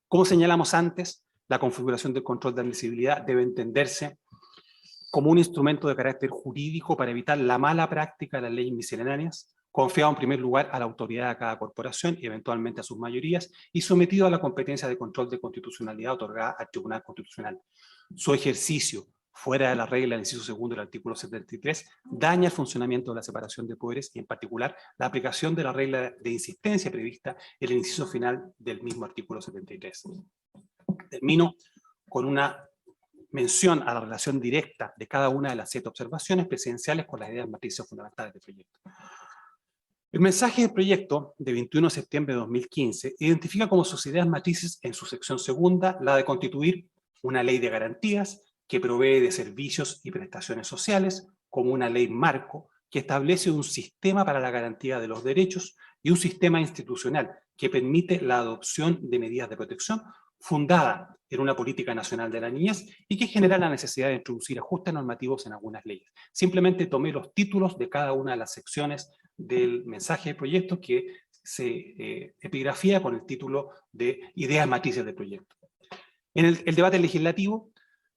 Como señalamos antes, la configuración del control de admisibilidad debe entenderse como un instrumento de carácter jurídico para evitar la mala práctica de las leyes misceláneas, confiado en primer lugar a la autoridad de cada corporación y eventualmente a sus mayorías, y sometido a la competencia de control de constitucionalidad otorgada al Tribunal Constitucional. Su ejercicio fuera de la regla del inciso segundo del artículo 73 daña el funcionamiento de la separación de poderes y en particular la aplicación de la regla de insistencia prevista en el inciso final del mismo artículo 73. Termino con una mención a la relación directa de cada una de las 7 observaciones presidenciales con las ideas matrices fundamentales del proyecto. El mensaje del proyecto de 21 de septiembre de 2015 identifica como sus ideas matrices en su sección segunda la de constituir una ley de garantías que provee de servicios y prestaciones sociales, como una ley marco que establece un sistema para la garantía de los derechos y un sistema institucional que permite la adopción de medidas de protección fundada en una política nacional de la niñez y que genera la necesidad de introducir ajustes normativos en algunas leyes. Simplemente tomé los títulos de cada una de las secciones del mensaje del proyecto que se epigrafía con el título de ideas matrices del proyecto. En el debate legislativo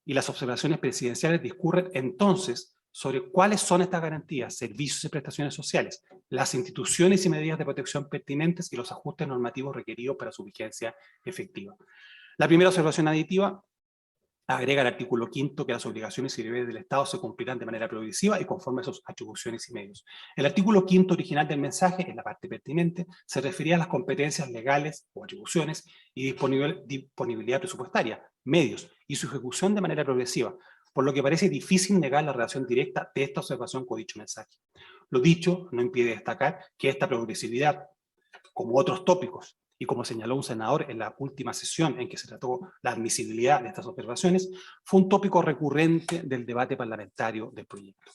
y las observaciones presidenciales discurren entonces sobre cuáles son estas garantías, servicios y prestaciones sociales, las instituciones y medidas de protección pertinentes y los ajustes normativos requeridos para su vigencia efectiva. La primera observación aditiva agrega al artículo 5º que las obligaciones y deberes del Estado se cumplirán de manera progresiva y conforme a sus atribuciones y medios. El artículo 5º original del mensaje, en la parte pertinente, se refería a las competencias legales o atribuciones y disponibilidad presupuestaria, medios y su ejecución de manera progresiva, por lo que parece difícil negar la relación directa de esta observación con dicho mensaje. Lo dicho no impide destacar que esta progresividad, como otros tópicos, y como señaló un senador en la última sesión en que se trató la admisibilidad de estas observaciones, fue un tópico recurrente del debate parlamentario del proyecto.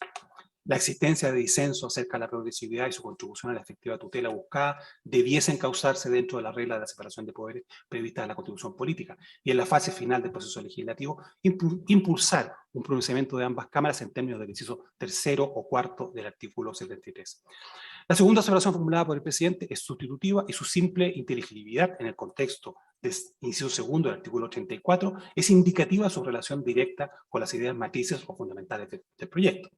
La existencia de disenso acerca de la progresividad y su contribución a la efectiva tutela buscada debiesen causarse dentro de la regla de la separación de poderes prevista en la Constitución Política y en la fase final del proceso legislativo impulsar un pronunciamiento de ambas cámaras en términos del inciso tercero o cuarto del artículo 73. La segunda observación formulada por el presidente es sustitutiva y su simple inteligibilidad en el contexto del inciso segundo del artículo 84 es indicativa de su relación directa con las ideas matrices o fundamentales del proyecto.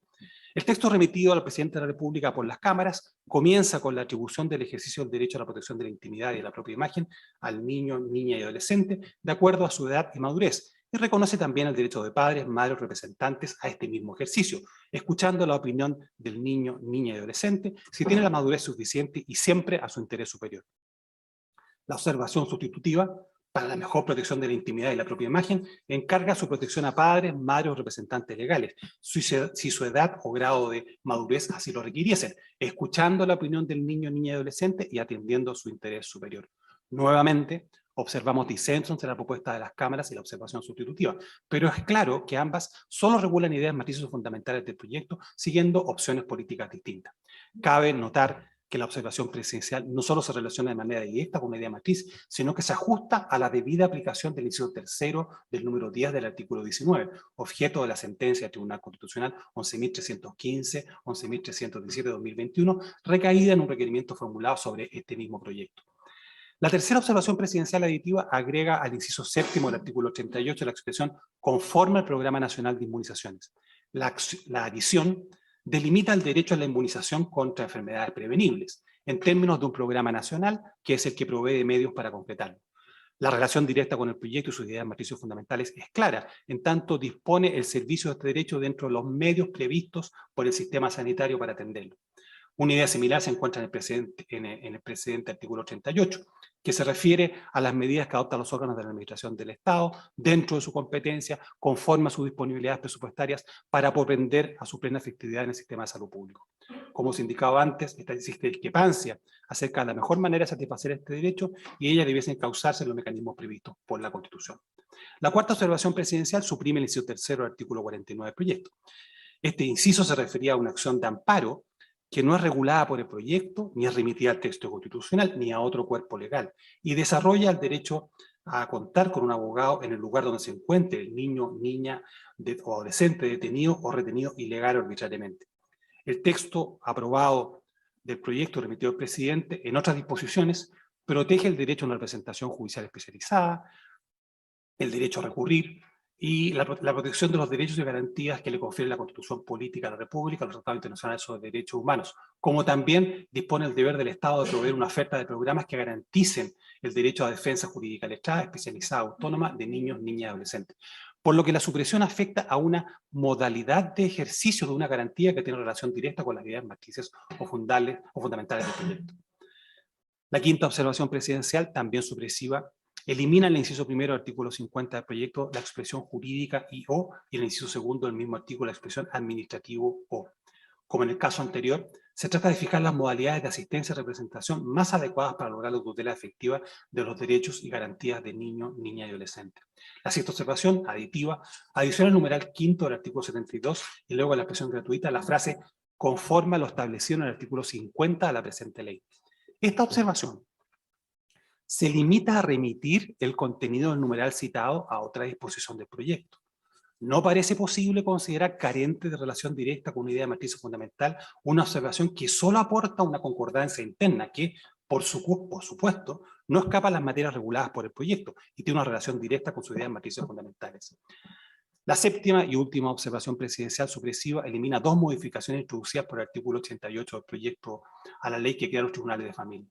El texto remitido al presidente de la República por las cámaras comienza con la atribución del ejercicio del derecho a la protección de la intimidad y de la propia imagen al niño, niña y adolescente de acuerdo a su edad y madurez, y reconoce también el derecho de padres, madres, representantes a este mismo ejercicio, escuchando la opinión del niño, niña y adolescente si tiene la madurez suficiente y siempre a su interés superior. La observación sustitutiva, para la mejor protección de la intimidad y la propia imagen, encarga su protección a padres, madres o representantes legales, si su edad o grado de madurez así lo requiriesen, escuchando la opinión del niño, niña y adolescente y atendiendo su interés superior. Nuevamente, observamos disenso entre la propuesta de las cámaras y la observación sustitutiva, pero es claro que ambas solo regulan ideas matrices fundamentales del proyecto, siguiendo opciones políticas distintas. Cabe notar que la observación presidencial no solo se relaciona de manera directa con una idea matriz, sino que se ajusta a la debida aplicación del inciso tercero del número 10 del artículo 19, objeto de la sentencia del Tribunal Constitucional 11.315, 11.317 de 2021, recaída en un requerimiento formulado sobre este mismo proyecto. La tercera observación presidencial aditiva agrega al inciso séptimo del artículo 88 la expresión conforme al Programa Nacional de Inmunizaciones. La adición delimita el derecho a la inmunización contra enfermedades prevenibles, en términos de un programa nacional que es el que provee de medios para completarlo. La relación directa con el proyecto y sus ideas matrices fundamentales es clara, en tanto dispone el servicio de este derecho dentro de los medios previstos por el sistema sanitario para atenderlo. Una idea similar se encuentra en el precedente artículo 38, que se refiere a las medidas que adoptan los órganos de la administración del Estado dentro de su competencia, conforme a sus disponibilidades presupuestarias para propender a su plena efectividad en el sistema de salud público. Como se indicaba antes, existe discrepancia acerca de la mejor manera de satisfacer este derecho y ellas debiesen causarse en los mecanismos previstos por la Constitución. La cuarta observación presidencial suprime el inciso tercero del artículo 49 del proyecto. Este inciso se refería a una acción de amparo que no es regulada por el proyecto, ni es remitida al texto constitucional, ni a otro cuerpo legal, y desarrolla el derecho a contar con un abogado en el lugar donde se encuentre el niño, niña o adolescente detenido o retenido ilegal o arbitrariamente. El texto aprobado del proyecto remitido al presidente, en otras disposiciones, protege el derecho a una representación judicial especializada, el derecho a recurrir, y la protección de los derechos y garantías que le confiere la Constitución Política de la República, los tratados internacionales sobre derechos humanos, como también dispone el deber del Estado de proveer una oferta de programas que garanticen el derecho a defensa jurídica letrada, especializada, autónoma de niños, niñas y adolescentes. Por lo que la supresión afecta a una modalidad de ejercicio de una garantía que tiene relación directa con las ideas matrices o fundamentales del proyecto. La quinta observación presidencial, también supresiva, elimina en el inciso primero del artículo 50 del proyecto la expresión jurídica y en el inciso segundo del mismo artículo la expresión administrativo o. Como en el caso anterior, se trata de fijar las modalidades de asistencia y representación más adecuadas para lograr la tutela efectiva de los derechos y garantías de niños, niñas y adolescentes. La sexta observación, aditiva, adiciona el numeral quinto del artículo 72 y luego la expresión gratuita la frase conforme a lo establecido en el artículo 50 de la presente ley. Esta observación se limita a remitir el contenido del numeral citado a otra disposición del proyecto. No parece posible considerar carente de relación directa con una idea de matriz fundamental una observación que solo aporta una concordancia interna que, por supuesto, no escapa a las materias reguladas por el proyecto y tiene una relación directa con sus ideas de matrices fundamentales. La séptima y última observación presidencial supresiva elimina dos modificaciones introducidas por el artículo 88 del proyecto a la ley que crea los tribunales de familia.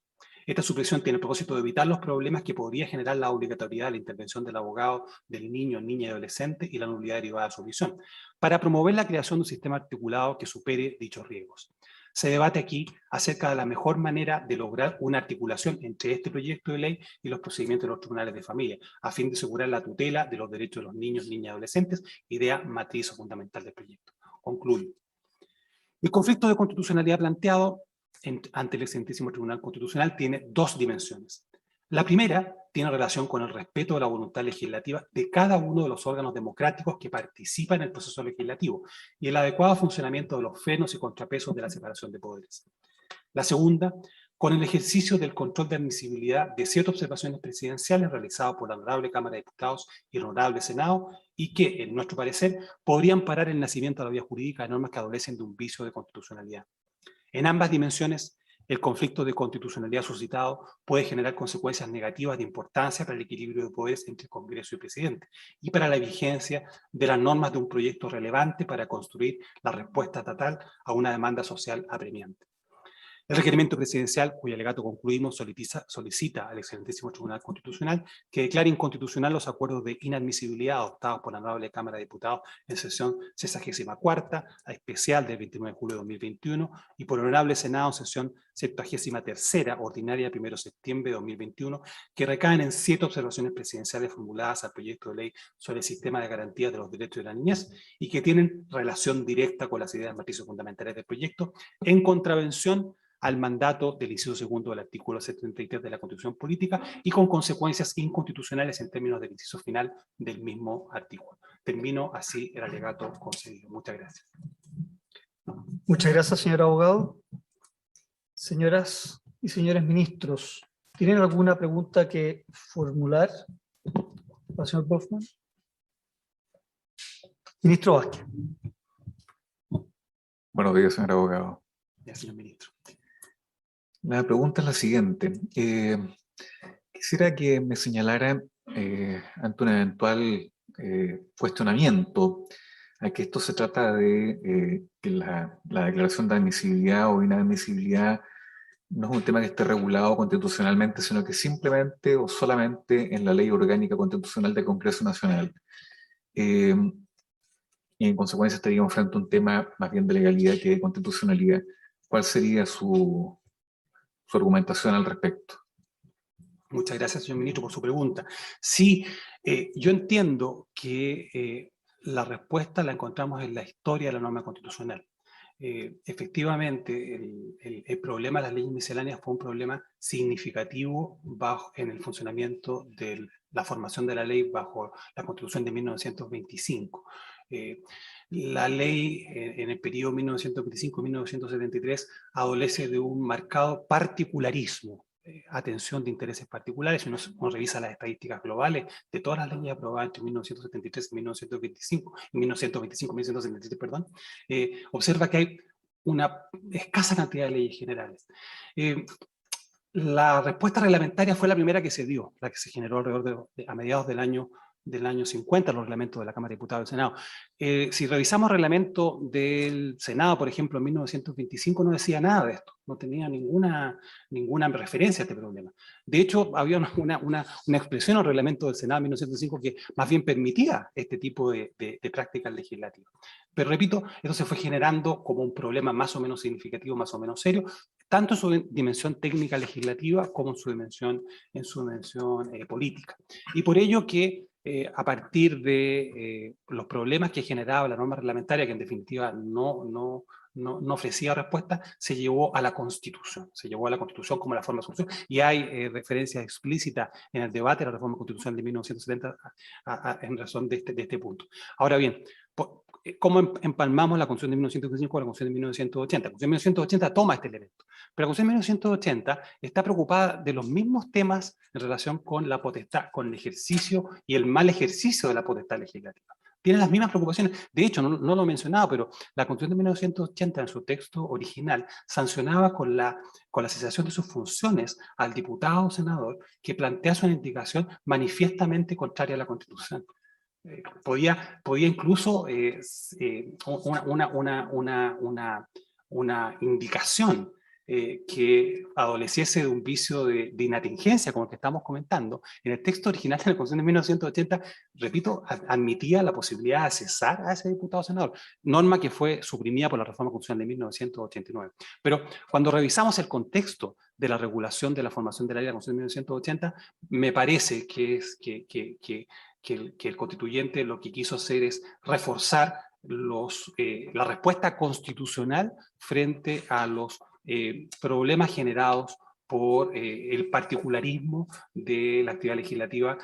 Esta supresión tiene el propósito de evitar los problemas que podría generar la obligatoriedad de la intervención del abogado, del niño, niña y adolescente y la nulidad derivada de su visión, para promover la creación de un sistema articulado que supere dichos riesgos. Se debate aquí acerca de la mejor manera de lograr una articulación entre este proyecto de ley y los procedimientos de los tribunales de familia, a fin de asegurar la tutela de los derechos de los niños, niñas y adolescentes, idea matriz o fundamental del proyecto. Concluyo. El conflicto de constitucionalidad planteado ante el excelentísimo Tribunal Constitucional tiene dos dimensiones. La primera tiene relación con el respeto de la voluntad legislativa de cada uno de los órganos democráticos que participan en el proceso legislativo y el adecuado funcionamiento de los frenos y contrapesos de la separación de poderes. La segunda, con el ejercicio del control de admisibilidad de ciertas observaciones presidenciales realizadas por la Honorable Cámara de Diputados y el Honorable Senado y que, en nuestro parecer, podrían parar el nacimiento a la vía jurídica de normas que adolecen de un vicio de constitucionalidad. En ambas dimensiones, el conflicto de constitucionalidad suscitado puede generar consecuencias negativas de importancia para el equilibrio de poderes entre Congreso y Presidente y para la vigencia de las normas de un proyecto relevante para construir la respuesta estatal a una demanda social apremiante. El requerimiento presidencial, cuyo alegato concluimos, solicita al excelentísimo Tribunal Constitucional que declare inconstitucional los acuerdos de inadmisibilidad adoptados por la Honorable Cámara de Diputados en sesión 64ª, especial del 29 de julio de 2021, y por el Honorable Senado en sesión 73ª, ordinaria 1 de septiembre de 2021, que recaen en 7 observaciones presidenciales formuladas al proyecto de ley sobre el sistema de garantías de los derechos de la niñez y que tienen relación directa con las ideas matrices fundamentales del proyecto, en contravención al mandato del inciso segundo del artículo 73 de la Constitución Política y con consecuencias inconstitucionales en términos del inciso final del mismo artículo. Termino así el alegato concedido. Muchas gracias. Muchas gracias, señor abogado. Señoras y señores ministros, ¿tienen alguna pregunta que formular al señor Bofman? Ministro Vázquez. Buenos días, señor abogado. Ya, señor ministro. La pregunta es la siguiente. Quisiera que me señalara ante un eventual cuestionamiento a que esto se trata de que la declaración de admisibilidad o inadmisibilidad no es un tema que esté regulado constitucionalmente, sino que simplemente o solamente en la Ley Orgánica Constitucional del Congreso Nacional. Y en consecuencia estaríamos frente a un tema más bien de legalidad que de constitucionalidad. ¿Cuál sería su argumentación al respecto? Muchas gracias, señor ministro, por su pregunta. Sí, yo entiendo que la respuesta la encontramos en la historia de la norma constitucional. Efectivamente, el problema de las leyes misceláneas fue un problema significativo en el funcionamiento de la formación de la ley bajo la Constitución de 1925. La ley en el periodo 1925-1973 adolece de un marcado particularismo, atención de intereses particulares. Si uno revisa las estadísticas globales de todas las leyes aprobadas entre 1973 y 1925, 1973, perdón, observa que hay una escasa cantidad de leyes generales. La respuesta reglamentaria fue la primera que se dio, la que se generó alrededor a mediados del año 50, los reglamentos de la Cámara de Diputados y del Senado. Si revisamos el reglamento del Senado, por ejemplo, en 1925 no decía nada de esto, no tenía ninguna referencia a este problema. De hecho, había una expresión en el reglamento del Senado en 1905 que más bien permitía este tipo de prácticas legislativas. Pero repito, eso se fue generando como un problema más o menos significativo, más o menos serio, tanto en su dimensión técnica legislativa como en su dimensión política. Y por ello que a partir de los problemas que generaba la norma reglamentaria, que en definitiva no ofrecía respuesta, se llevó a la Constitución. Se llevó a la Constitución como la forma de solución. Y hay referencias explícitas en el debate de la reforma constitucional de 1970 en razón de este punto. Ahora bien, ¿cómo empalmamos la Constitución de 1925 con la Constitución de 1980? La Constitución de 1980 toma este elemento, pero la Constitución de 1980 está preocupada de los mismos temas en relación con la potestad, con el ejercicio y el mal ejercicio de la potestad legislativa. Tiene las mismas preocupaciones. De hecho, no lo he mencionado, pero la Constitución de 1980 en su texto original sancionaba con la cesación de sus funciones al diputado o senador que plantea una indicación manifiestamente contraria a la Constitución. Podía incluso una indicación que adoleciese de un vicio de inatingencia, como el que estamos comentando. En el texto original de la Constitución de 1980, repito, admitía la posibilidad de cesar a ese diputado o senador, norma que fue suprimida por la reforma constitucional de 1989. Pero cuando revisamos el contexto de la regulación de la formación de la ley de la Constitución de 1980, me parece que el constituyente lo que quiso hacer es reforzar la respuesta constitucional frente a los problemas generados por el particularismo de la actividad legislativa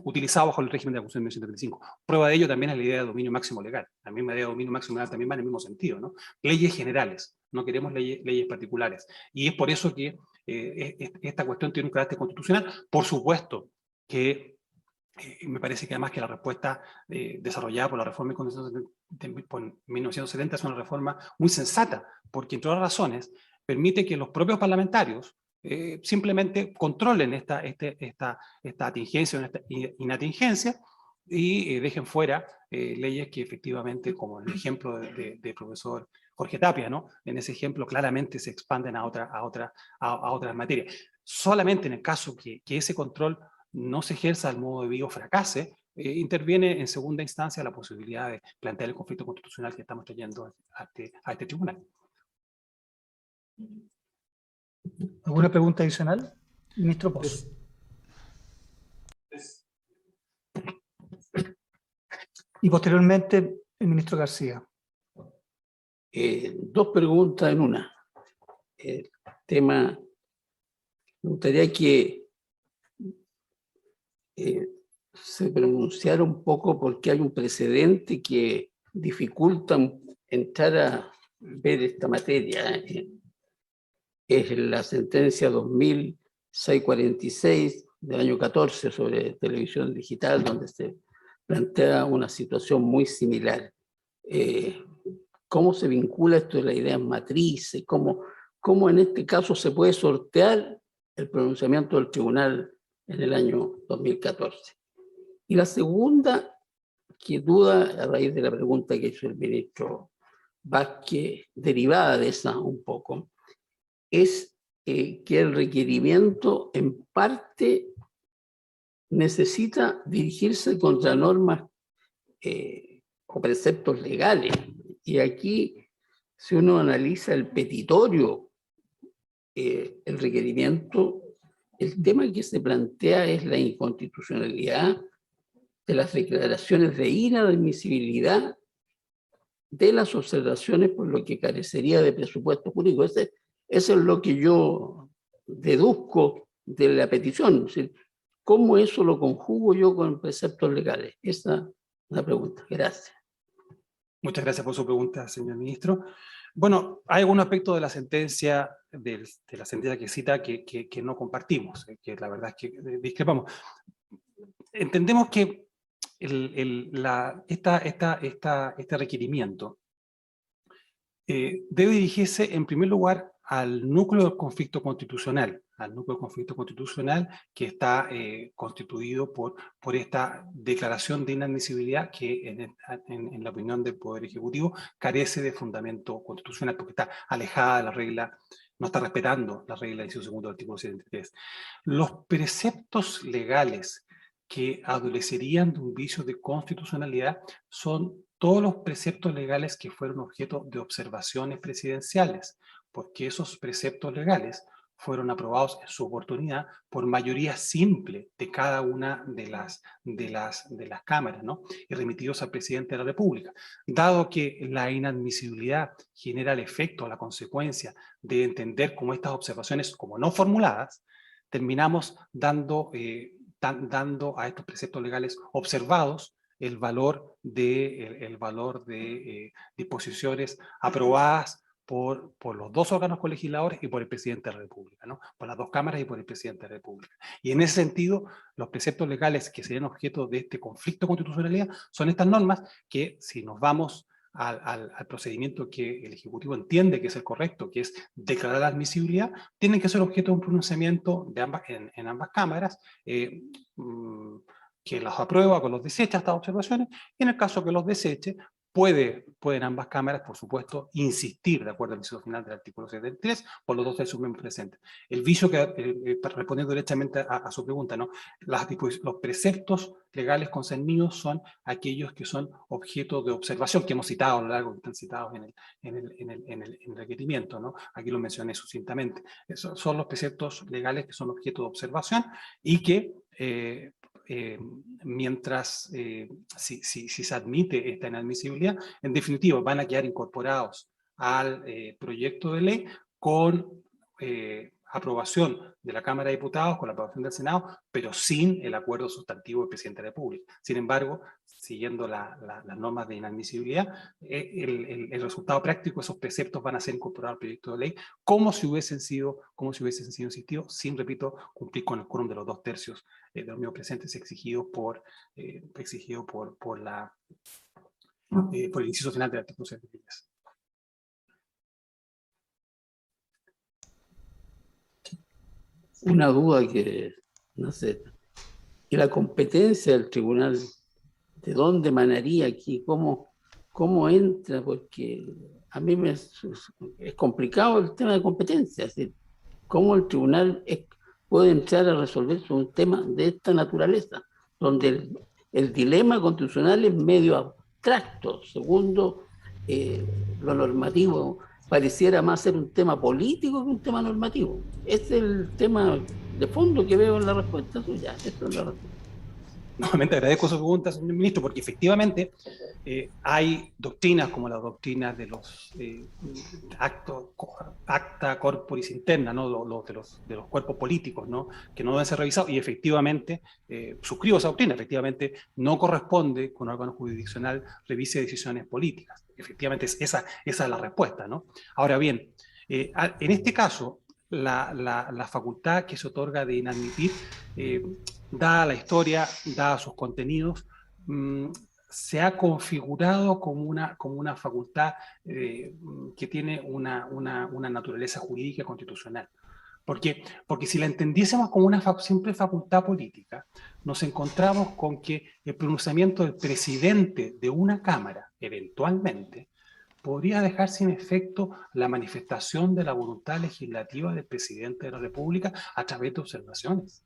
utilizada bajo el régimen de la Constitución de 1935. Prueba de ello también es la idea de dominio máximo legal. La misma idea de dominio máximo legal también va en el mismo sentido, ¿no? Leyes generales, no queremos leyes particulares. Y es por eso que esta cuestión tiene un carácter constitucional. Por supuesto que me parece que además que la respuesta desarrollada por la reforma de Constitución de 1970 es una reforma muy sensata, porque entre otras razones permite que los propios parlamentarios simplemente controlen esta atingencia o esta inatingencia y dejen fuera leyes que efectivamente, como en el ejemplo de profesor Jorge Tapia, ¿no? En ese ejemplo claramente se expanden a otras materias. Solamente en el caso que ese control no se ejerza al modo debido o fracase, interviene en segunda instancia la posibilidad de plantear el conflicto constitucional que estamos trayendo a este tribunal. ¿Alguna pregunta adicional? Ministro Pos. Y posteriormente, el ministro García. Dos preguntas en una. El tema, me gustaría que se pronunciara un poco porque hay un precedente que dificulta entrar a ver esta materia. Es la sentencia 2646 del año 14 sobre televisión digital, donde se plantea una situación muy similar. ¿Cómo se vincula esto de las ideas matrices? ¿Cómo en este caso se puede sortear el pronunciamiento del tribunal en el año 2014? Y la segunda, que duda a raíz de la pregunta que hizo el ministro Vázquez, derivada de esa un poco, es que el requerimiento en parte necesita dirigirse contra normas o preceptos legales. Y aquí, si uno analiza el petitorio, el requerimiento, el tema que se plantea es la inconstitucionalidad de las declaraciones de inadmisibilidad de las observaciones, por lo que carecería de presupuesto jurídico. Eso es lo que yo deduzco de la petición. Es decir, ¿cómo eso lo conjugo yo con preceptos legales? Esa es la pregunta. Gracias. Muchas gracias por su pregunta, señor ministro. Bueno, hay algún aspecto de la sentencia, que cita que no compartimos, que la verdad es que discrepamos. Entendemos que este requerimiento debe dirigirse en primer lugar al núcleo del conflicto constitucional, que está constituido por esta declaración de inadmisibilidad que en la opinión del Poder Ejecutivo carece de fundamento constitucional porque está alejada de la regla, no está respetando la regla del inciso segundo del artículo 73. Los preceptos legales que adolecerían de un vicio de constitucionalidad son todos los preceptos legales que fueron objeto de observaciones presidenciales, porque esos preceptos legales fueron aprobados en su oportunidad por mayoría simple de cada una de las cámaras, ¿no? Y remitidos al presidente de la República. Dado que la inadmisibilidad genera el efecto, la consecuencia de entender como estas observaciones como no formuladas, terminamos dando a estos preceptos legales observados el valor de disposiciones aprobadas por los dos órganos colegisladores y por el presidente de la República, ¿no? Por las dos cámaras y por el presidente de la República. Y en ese sentido, los preceptos legales que serían objeto de este conflicto de constitucionalidad son estas normas que, si nos vamos al procedimiento que el Ejecutivo entiende que es el correcto, que es declarar la admisibilidad, tienen que ser objeto de un pronunciamiento en ambas cámaras, que las aprueba, que los desecha estas observaciones, y en el caso que los deseche, pueden ambas cámaras, por supuesto, insistir, de acuerdo al inciso final del artículo 73, por los dos de sus miembros presentes. El vicio que, respondiendo directamente a su pregunta, ¿no? Los preceptos legales concernidos son aquellos que son objeto de observación, que hemos citado a lo largo, que están citados en el requerimiento, ¿no? Aquí lo mencioné sucintamente. Esos son los preceptos legales que son objeto de observación y que mientras si se admite esta inadmisibilidad, en definitiva van a quedar incorporados al proyecto de ley con aprobación de la Cámara de Diputados, con la aprobación del Senado, pero sin el acuerdo sustantivo del presidente de la República. Sin embargo, siguiendo las normas de inadmisibilidad, el resultado práctico, esos preceptos van a ser incorporados al proyecto de ley como si hubiesen sido insistido, sin, repito, cumplir con el quórum de los 2/3 de los miembros presentes exigido por el inciso final del artículo 73. Una duda que, no sé, y la competencia del tribunal, ¿de dónde emanaría aquí? ¿Cómo entra? Porque a mí es complicado el tema de competencia, es decir, ¿cómo el tribunal puede entrar a resolver un tema de esta naturaleza, donde el dilema constitucional es medio abstracto? Segundo, lo normativo pareciera más ser un tema político que un tema normativo. Ese es el tema de fondo que veo en la respuesta suya. Eso es la respuesta. Nuevamente agradezco su pregunta, señor ministro, porque efectivamente hay doctrinas como la doctrina de los acta corporis interna, ¿no? de los cuerpos políticos, ¿no? Que no deben ser revisados, y efectivamente suscribo esa doctrina. Efectivamente no corresponde que un órgano jurisdiccional revise decisiones políticas. Efectivamente esa es la respuesta, ¿no? Ahora bien, en este caso, la facultad que se otorga de inadmitir, dada la historia, dada sus contenidos, se ha configurado como una facultad que tiene una naturaleza jurídica constitucional. Porque si la entendiésemos como una simple facultad política, nos encontramos con que el pronunciamiento del presidente de una Cámara, eventualmente, podría dejar sin efecto la manifestación de la voluntad legislativa del presidente de la República a través de observaciones.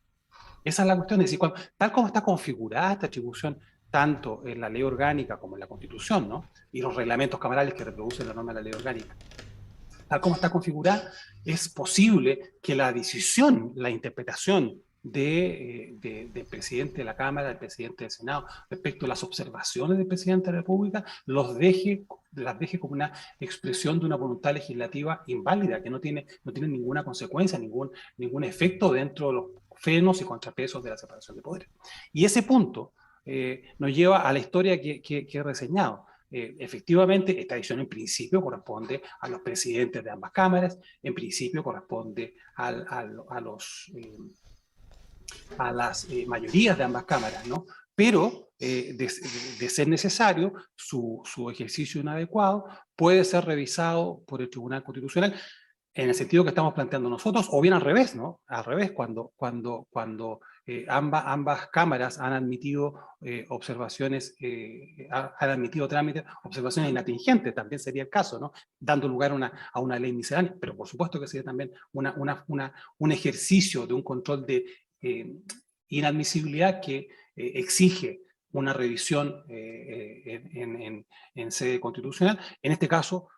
Esa es la cuestión, es decir, tal como está configurada esta atribución, tanto en la ley orgánica como en la Constitución, ¿no? Y los reglamentos camarales que reproducen la norma de la ley orgánica, tal como está configurada, es posible que la decisión, la interpretación del presidente de la Cámara, del presidente del Senado, respecto a las observaciones del presidente de la República, las deje como una expresión de una voluntad legislativa inválida, que no tiene ninguna consecuencia, ningún efecto dentro de los frenos y contrapesos de la separación de poderes. Y ese punto nos lleva a la historia que he reseñado. Efectivamente, esta decisión en principio corresponde a los presidentes de ambas cámaras, en principio corresponde a las mayorías de ambas cámaras, ¿no? Pero, de ser necesario, su ejercicio inadecuado puede ser revisado por el Tribunal Constitucional, en el sentido que estamos planteando nosotros, o bien al revés, ¿no? Al revés, cuando ambas cámaras han admitido observaciones, han admitido trámites, observaciones inatingentes, también sería el caso, ¿no? Dando lugar a una ley miscelánea, pero por supuesto que sería también un ejercicio de un control de inadmisibilidad que exige una revisión en sede constitucional, en este caso,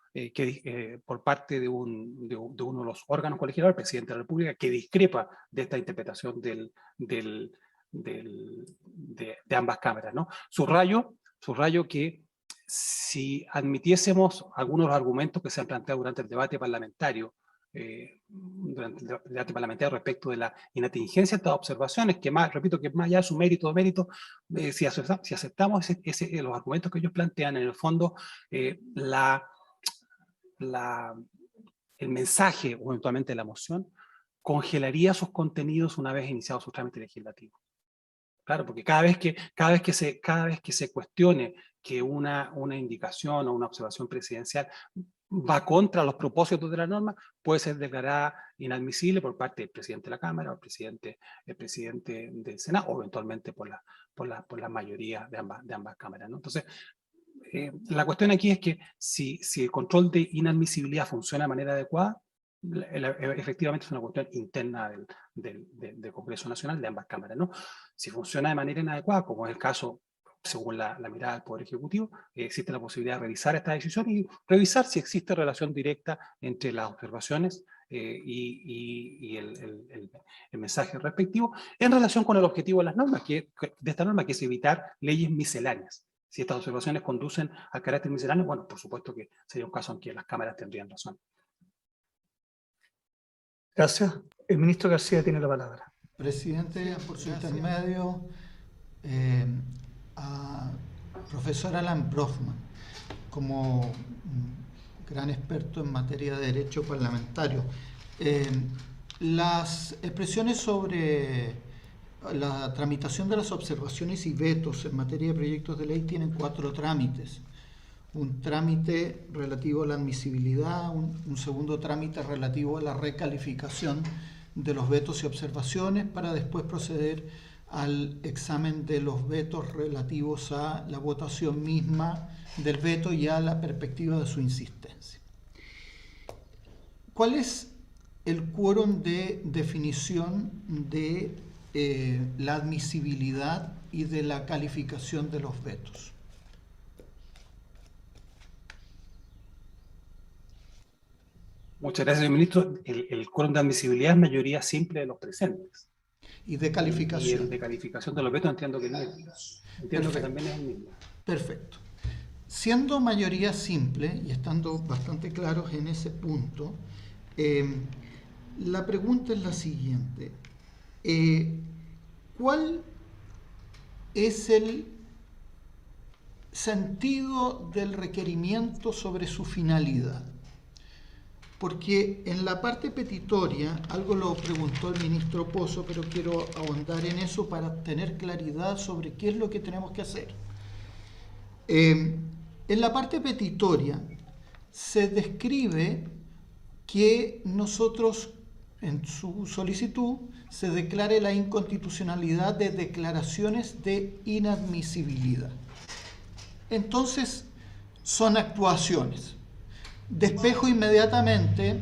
por parte de uno de los órganos colegiados, el presidente de la República, que discrepa de esta interpretación de ambas cámaras, ¿no? Subrayo que si admitiésemos algunos de los argumentos que se han planteado durante el debate parlamentario, respecto de la inatingencia de estas observaciones, que más, repito, que más allá de su mérito o mérito, si aceptamos los argumentos que ellos plantean, en el fondo, el mensaje o eventualmente la moción congelaría sus contenidos una vez iniciado su trámite legislativo. Claro, porque cada vez que se cuestione que una indicación o una observación presidencial va contra los propósitos de la norma, puede ser declarada inadmisible por parte del presidente de la Cámara o el presidente del Senado, o eventualmente por la mayoría de ambas cámaras, ¿no? Entonces, la cuestión aquí es que si el control de inadmisibilidad funciona de manera adecuada, efectivamente es una cuestión interna del Congreso Nacional, de ambas cámaras, ¿no? Si funciona de manera inadecuada, como es el caso, según la mirada del Poder Ejecutivo, existe la posibilidad de revisar esta decisión y revisar si existe relación directa entre las observaciones y el mensaje respectivo en relación con el objetivo de las normas, de esta norma, que es evitar leyes misceláneas. Si estas observaciones conducen al carácter misceláneo, bueno, por supuesto que sería un caso en que las cámaras tendrían razón. Gracias. El ministro García tiene la palabra. Presidente, por su intermedio, a profesor Alan Brofman, como gran experto en materia de derecho parlamentario. Las expresiones sobre la tramitación de las observaciones y vetos en materia de proyectos de ley tienen 4 trámites. Un trámite relativo a la admisibilidad, un segundo trámite relativo a la recalificación de los vetos y observaciones, para después proceder al examen de los vetos relativos a la votación misma del veto y a la perspectiva de su insistencia. ¿Cuál es el quórum de definición de la admisibilidad y de la calificación de los vetos? Muchas gracias, señor ministro. El quórum de admisibilidad es mayoría simple de los presentes. Y de Y calificación. el de calificación de los vetos entiendo que no es. Entiendo que Perfecto. también es el mismo. Perfecto. Siendo mayoría simple y estando bastante claros en ese punto, la pregunta es la siguiente. ¿Cuál es el sentido del requerimiento sobre su finalidad? Porque en la parte petitoria, algo lo preguntó el ministro Pozo, pero quiero ahondar en eso para tener claridad sobre qué es lo que tenemos que hacer. En la parte petitoria se describe que nosotros, en su solicitud, se declare la inconstitucionalidad de declaraciones de inadmisibilidad. Entonces, son actuaciones. Despejo inmediatamente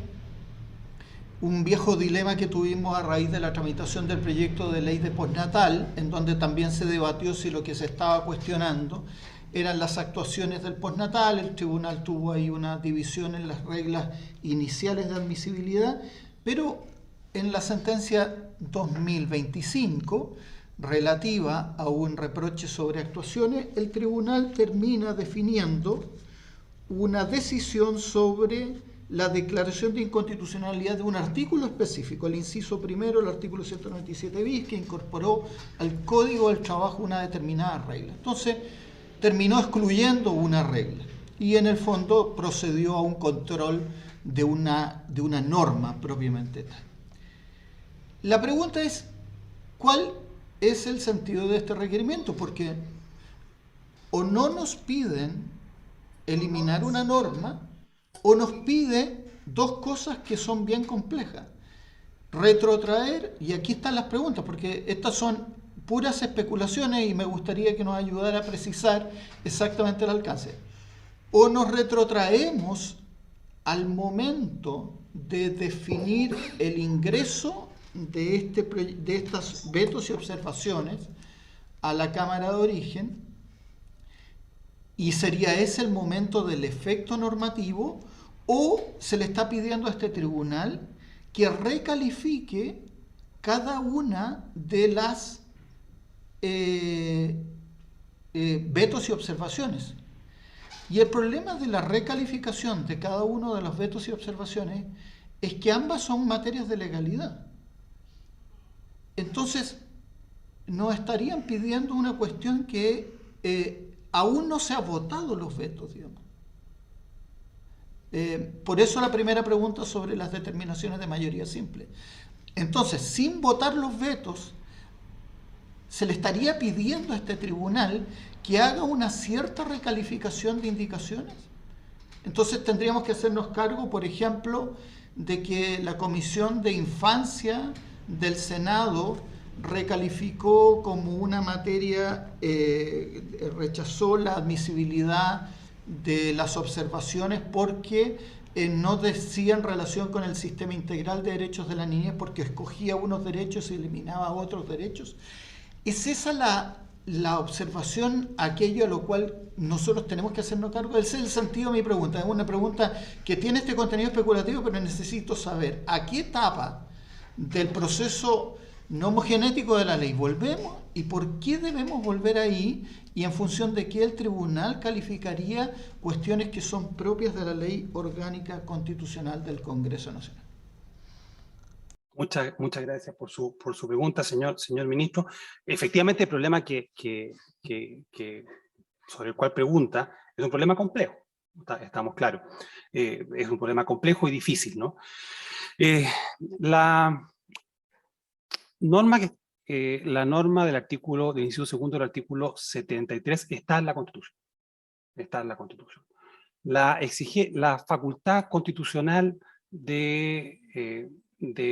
un viejo dilema que tuvimos a raíz de la tramitación del proyecto de ley de postnatal, en donde también se debatió si lo que se estaba cuestionando eran las actuaciones del postnatal. El tribunal tuvo ahí una división en las reglas iniciales de admisibilidad, pero en la sentencia 2025, relativa a un reproche sobre actuaciones, el tribunal termina definiendo una decisión sobre la declaración de inconstitucionalidad de un artículo específico, el inciso primero, el artículo 197 bis, que incorporó al Código del Trabajo una determinada regla. Entonces, terminó excluyendo una regla y en el fondo procedió a un control de una norma propiamente tal. La pregunta es, ¿cuál es el sentido de este requerimiento? Porque o no nos piden eliminar una norma, o nos pide dos cosas que son bien complejas. Retrotraer, y aquí están las preguntas, porque estas son puras especulaciones y me gustaría que nos ayudara a precisar exactamente el alcance. O nos retrotraemos al momento de definir el ingreso de estas vetos y observaciones a la Cámara de Origen, y sería ese el momento del efecto normativo, o se le está pidiendo a este tribunal que recalifique cada una de las vetos y observaciones. Y el problema de la recalificación de cada uno de los vetos y observaciones es que ambas son materias de legalidad. Entonces, nos estarían pidiendo una cuestión que aún no se ha votado los vetos, digamos. Por eso la primera pregunta sobre las determinaciones de mayoría simple. Entonces, sin votar los vetos, se le estaría pidiendo a este tribunal que haga una cierta recalificación de indicaciones. Entonces tendríamos que hacernos cargo, por ejemplo, de que la Comisión de Infancia del Senado recalificó como una materia, rechazó la admisibilidad de las observaciones porque no decía en relación con el sistema integral de derechos de la niñez, porque escogía unos derechos y eliminaba otros derechos. ¿Es esa la observación, aquello a lo cual nosotros tenemos que hacernos cargo? Ese es el sentido de mi pregunta. Es una pregunta que tiene este contenido especulativo, pero necesito saber a qué etapa del proceso nomogenético de la ley volvemos y por qué debemos volver ahí, y en función de qué el tribunal calificaría cuestiones que son propias de la ley orgánica constitucional del Congreso Nacional. Muchas gracias por su pregunta, señor ministro. Efectivamente, el problema sobre el cual pregunta es un problema complejo, estamos claros. Es un problema complejo y difícil, ¿no? La norma del artículo, del inciso segundo del artículo 73 está en la Constitución. Está en la Constitución. La facultad constitucional de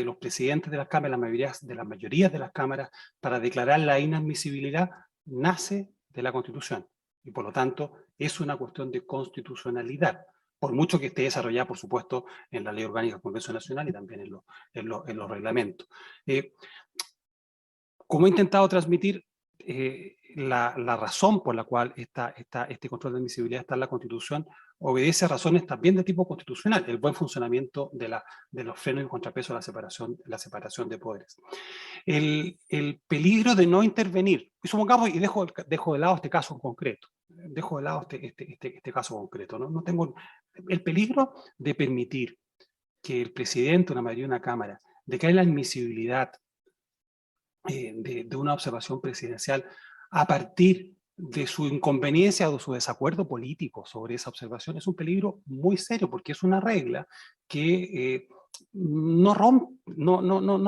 los presidentes de las cámaras, de las mayorías de las cámaras, para declarar la inadmisibilidad, nace de la Constitución. Y por lo tanto, es una cuestión de constitucionalidad. Por mucho que esté desarrollada, por supuesto, en la Ley Orgánica del Congreso Nacional y también en los reglamentos. Como he intentado transmitir, la razón por la cual este control de admisibilidad está en la Constitución obedece a razones también de tipo constitucional, el buen funcionamiento de los frenos y contrapesos de la separación de poderes. El peligro de no intervenir, y supongamos, y dejo de lado este caso concreto, este caso concreto, ¿no? No tengo el peligro de permitir que el presidente, una mayoría de una Cámara, declare la admisibilidad de una observación presidencial a partir de su inconveniencia o de su desacuerdo político sobre esa observación, es un peligro muy serio, porque es una regla que no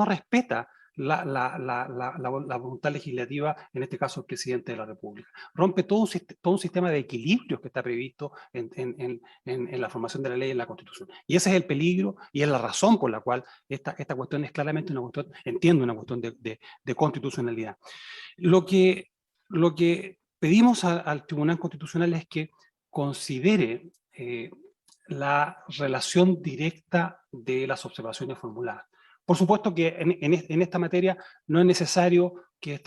respeta la voluntad legislativa, en este caso el presidente de la República. Rompe todo un sistema de equilibrios que está previsto en la formación de la ley en la Constitución. Y ese es el peligro y es la razón por la cual esta cuestión es claramente una cuestión, entiendo, una cuestión de constitucionalidad. Lo que pedimos al Tribunal Constitucional es que considere la relación directa de las observaciones formuladas. Por supuesto que en esta materia no es necesario que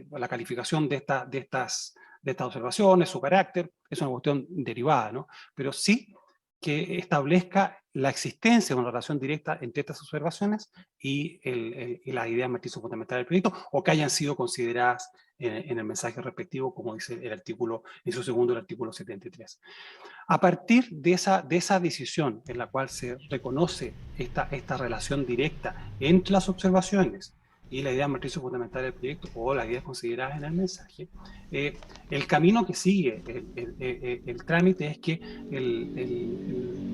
la calificación de estas observaciones, su carácter, es una cuestión derivada, ¿no? Pero sí que establezca la existencia de una relación directa entre estas observaciones y las ideas matrices fundamentales del proyecto, o que hayan sido consideradas en el mensaje respectivo, como dice el artículo, en su segundo, el artículo 73. A partir de esa decisión en la cual se reconoce esta relación directa entre las observaciones y la idea matriz fundamental del proyecto o las ideas consideradas en el mensaje, el camino que sigue el trámite es que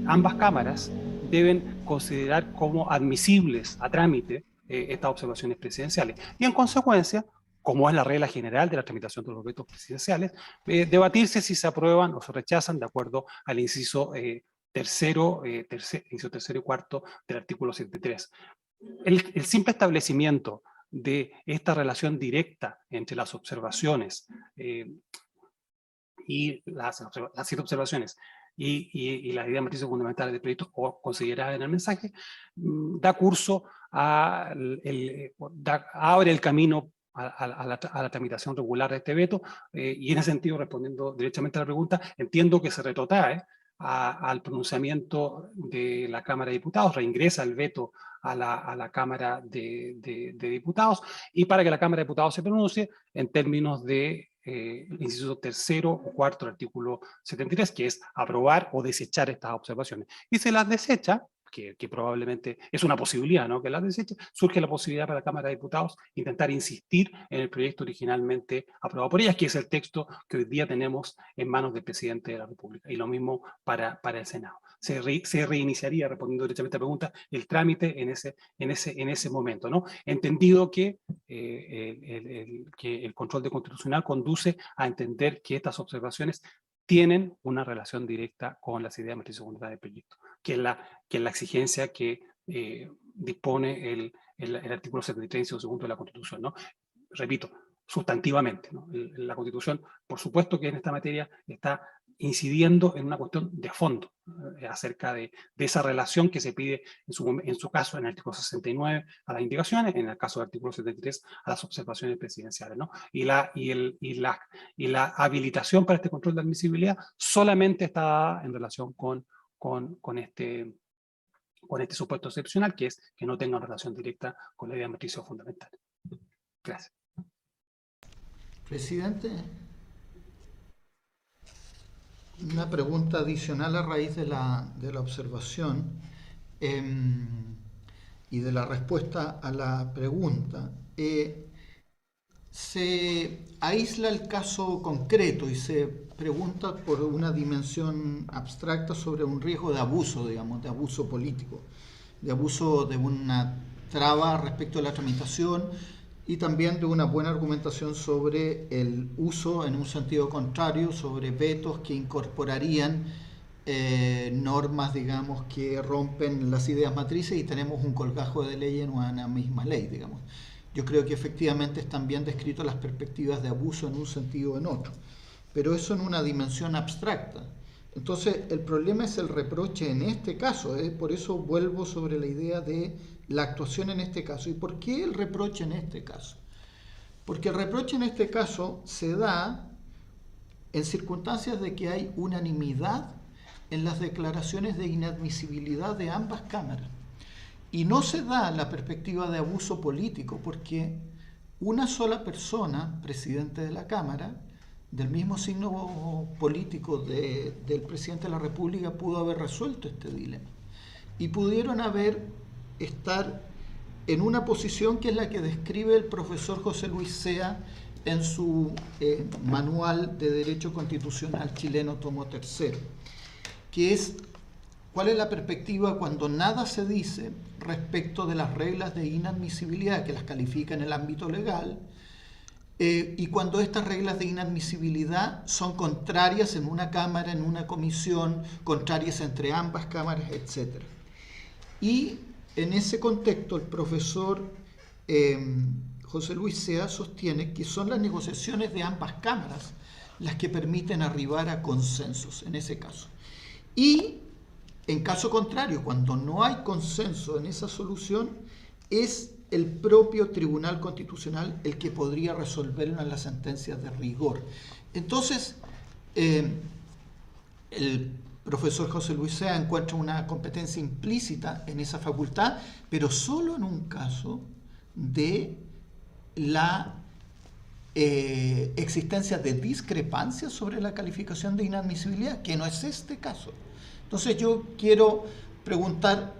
ambas cámaras deben considerar como admisibles a trámite estas observaciones presidenciales. Y en consecuencia, como es la regla general de la tramitación de los vetos presidenciales, debatirse si se aprueban o se rechazan de acuerdo al inciso tercero y cuarto del artículo 73. El simple establecimiento de esta relación directa entre las observaciones y las 7 observaciones y las ideas matrices fundamentales del proyecto o consideradas en el mensaje, da curso abre el camino a la tramitación regular de este veto, y en ese sentido, respondiendo directamente a la pregunta, entiendo que se retrotrae al pronunciamiento de la Cámara de Diputados, reingresa el veto a la Cámara de Diputados, y para que la Cámara de Diputados se pronuncie en términos de el inciso tercero o cuarto del artículo 73, que es aprobar o desechar estas observaciones. Y se las desecha, que probablemente es una posibilidad, ¿no?, que las deseche, surge la posibilidad para la Cámara de Diputados intentar insistir en el proyecto originalmente aprobado por ellas, que es el texto que hoy día tenemos en manos del presidente de la República. Y lo mismo para el Senado. Se reiniciaría, respondiendo directamente a la pregunta, el trámite en ese momento, ¿no? Entendido que el control de constitucional conduce a entender que estas observaciones tienen una relación directa con las ideas matrices fundamentales del proyecto, que es la exigencia que dispone el artículo 73, segundo de la Constitución, ¿no? Repito, sustantivamente, ¿no? La Constitución, por supuesto que en esta materia está incidiendo en una cuestión de fondo, acerca de esa relación que se pide en su caso en el artículo 69 a las indicaciones, en el caso del artículo 73 a las observaciones presidenciales, ¿no? Y la habilitación para este control de admisibilidad solamente está dada en relación con este supuesto excepcional, que es que no tenga relación directa con la idea matriz fundamental. Gracias. Presidente, una pregunta adicional a raíz de la observación. y de la respuesta a la pregunta, se aísla el caso concreto y se pregunta por una dimensión abstracta sobre un riesgo de abuso, digamos, de abuso político, de abuso de una traba respecto a la tramitación y también de una buena argumentación sobre el uso en un sentido contrario, sobre vetos que incorporarían normas, digamos, que rompen las ideas matrices y tenemos un colgajo de ley en una misma ley, digamos. Yo creo que efectivamente están bien descritas las perspectivas de abuso en un sentido o en otro, pero eso en una dimensión abstracta. Entonces, el problema es el reproche en este caso, por eso vuelvo sobre la idea de la actuación en este caso. ¿Y por qué el reproche en este caso? Porque el reproche en este caso se da en circunstancias de que hay unanimidad en las declaraciones de inadmisibilidad de ambas cámaras. Y no se da la perspectiva de abuso político, porque una sola persona, presidente de la Cámara, del mismo signo político del presidente de la República, pudo haber resuelto este dilema. Y pudieron estar en una posición que es la que describe el profesor José Luis Sea en su Manual de Derecho Constitucional Chileno, tomo 3, que es cuál es la perspectiva cuando nada se dice respecto de las reglas de inadmisibilidad, que las califica en el ámbito legal, y cuando estas reglas de inadmisibilidad son contrarias en una cámara, en una comisión, contrarias entre ambas cámaras, etc. Y en ese contexto el profesor José Luis Sea sostiene que son las negociaciones de ambas cámaras las que permiten arribar a consensos en ese caso. Y en caso contrario, cuando no hay consenso en esa solución, es el propio Tribunal Constitucional el que podría resolverlo en las sentencias de rigor. Entonces, el profesor José Luis Sea encuentra una competencia implícita en esa facultad, pero solo en un caso de la existencia de discrepancias sobre la calificación de inadmisibilidad, que no es este caso. Entonces yo quiero preguntar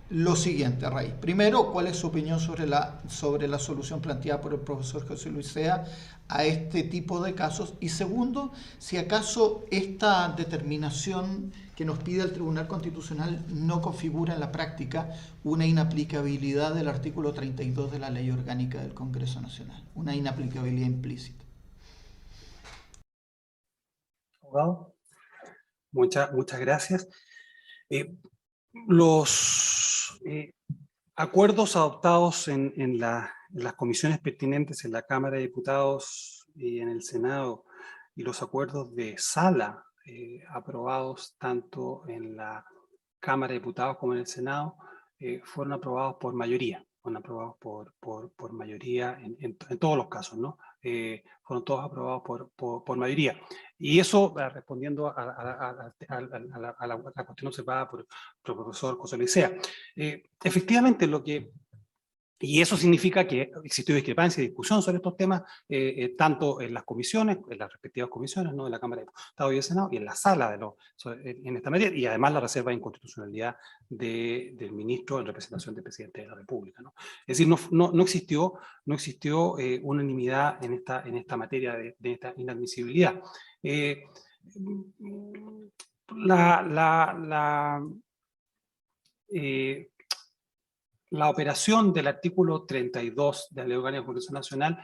lo siguiente, Rey. Primero, ¿cuál es su opinión sobre la solución planteada por el profesor José Luis Sea a este tipo de casos? Y segundo, si acaso esta determinación que nos pide el Tribunal Constitucional no configura en la práctica una inaplicabilidad del artículo 32 de la Ley Orgánica del Congreso Nacional, una inaplicabilidad implícita. Abogado, muchas gracias. Los acuerdos adoptados en las comisiones pertinentes en la Cámara de Diputados y en el Senado, y los acuerdos de sala aprobados tanto en la Cámara de Diputados como en el Senado, fueron aprobados por mayoría, fueron aprobados por mayoría en todos los casos, ¿no? Fueron todos aprobados por mayoría. Y eso, respondiendo a la cuestión observada por el profesor José Luis Sea, efectivamente y eso significa que existió discrepancia y discusión sobre estos temas, tanto en las comisiones, en las respectivas comisiones, ¿no?, de la Cámara de Diputados y del Senado, y en la sala en esta materia, y además la reserva de inconstitucionalidad del ministro en representación del presidente de la República, ¿no? Es decir, no existió unanimidad en esta materia de esta inadmisibilidad. La operación del artículo 32 de la Ley Orgánica del Congreso Nacional,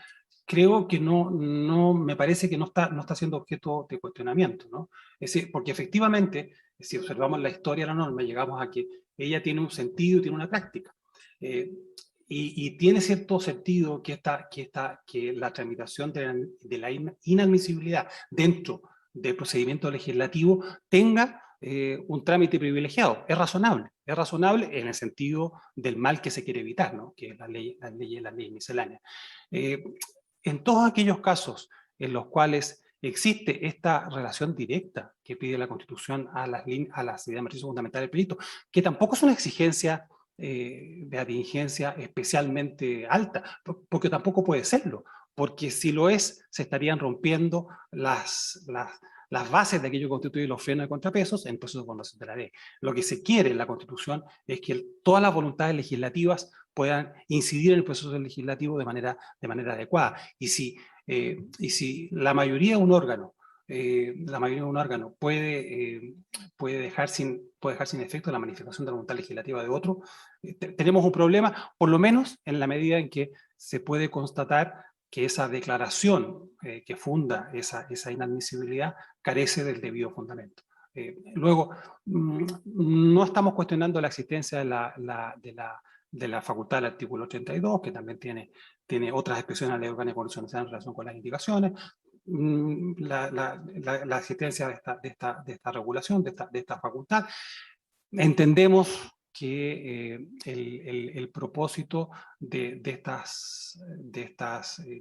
creo que me parece que no está siendo objeto de cuestionamiento, ¿no? Es decir, porque efectivamente, si observamos la historia de la norma, llegamos a que ella tiene un sentido y tiene una práctica. Y tiene cierto sentido que la tramitación de la inadmisibilidad dentro del procedimiento legislativo tenga un trámite privilegiado. Es razonable en el sentido del mal que se quiere evitar, ¿no?, que es las leyes misceláneas. En todos aquellos casos en los cuales existe esta relación directa que pide la Constitución a las ideas matrices fundamentales del delito, que tampoco es una exigencia de atingencia especialmente alta, porque tampoco puede serlo, porque si lo es, se estarían rompiendo las las bases de aquello que constituye los frenos de contrapesos en el proceso de formación de la ley. Lo que se quiere en la Constitución es que todas las voluntades legislativas puedan incidir en el proceso legislativo de manera adecuada. Y si la mayoría de un órgano puede dejar sin efecto la manifestación de la voluntad legislativa de otro, tenemos un problema, por lo menos en la medida en que se puede constatar que esa declaración que funda esa inadmisibilidad carece del debido fundamento. Luego, no estamos cuestionando la existencia de la facultad del artículo 32, que también tiene otras expresiones de la ley orgánica constitucional en relación con las indicaciones, la existencia de esta regulación, de esta facultad. Entendemos que el propósito de estas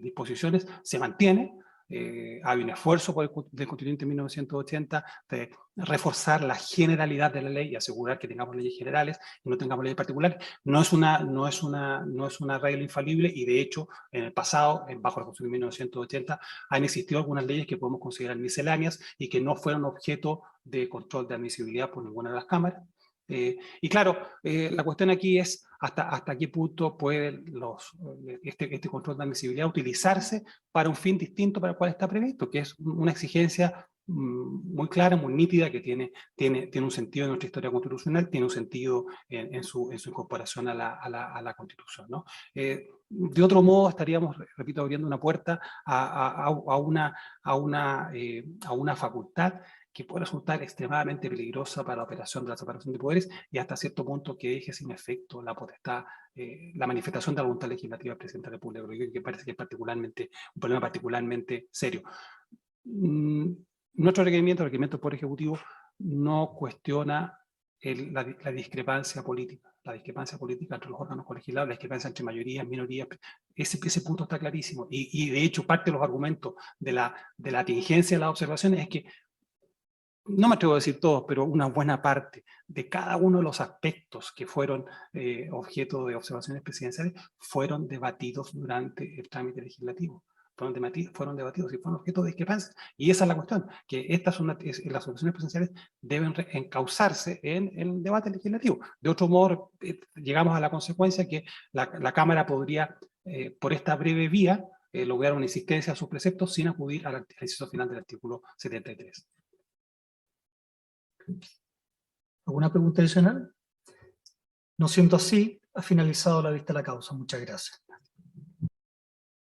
disposiciones se mantiene. Hay un esfuerzo del Constituyente 1980 de reforzar la generalidad de la ley y asegurar que tengamos leyes generales y no tengamos leyes particulares. No es una regla infalible, y de hecho en el pasado, bajo la Constitución de 1980, han existido algunas leyes que podemos considerar misceláneas y que no fueron objeto de control de admisibilidad por ninguna de las cámaras. Y claro, la cuestión aquí es hasta qué punto puede este control de admisibilidad utilizarse para un fin distinto para el cual está previsto, que es una exigencia muy clara, muy nítida, que tiene un sentido en nuestra historia constitucional, tiene un sentido en su incorporación a la Constitución, ¿no? De otro modo estaríamos, repito, abriendo una puerta a una facultad que puede resultar extremadamente peligrosa para la operación de la separación de poderes, y hasta cierto punto que deje sin efecto la potestad, la manifestación de la voluntad legislativa del presidente de la República, que parece que es un problema particularmente serio. Nuestro requerimiento del Poder Ejecutivo no cuestiona la discrepancia política. La discrepancia política entre los órganos colegiados, la discrepancia entre mayorías, minorías, ese punto está clarísimo. Y de hecho, parte de los argumentos de la tingencia de las observaciones es que, no me atrevo a decir todos, pero una buena parte de cada uno de los aspectos que fueron objeto de observaciones presidenciales fueron debatidos durante el trámite legislativo. Fueron debatidos y fueron objeto de discrepancias. Y esa es la cuestión, que las observaciones presidenciales deben encauzarse en el debate legislativo. De otro modo, llegamos a la consecuencia que la Cámara podría, por esta breve vía, lograr una insistencia a sus preceptos sin acudir al inciso final del artículo 73. ¿Alguna pregunta adicional? No siendo así, ha finalizado la vista de la causa. Muchas gracias.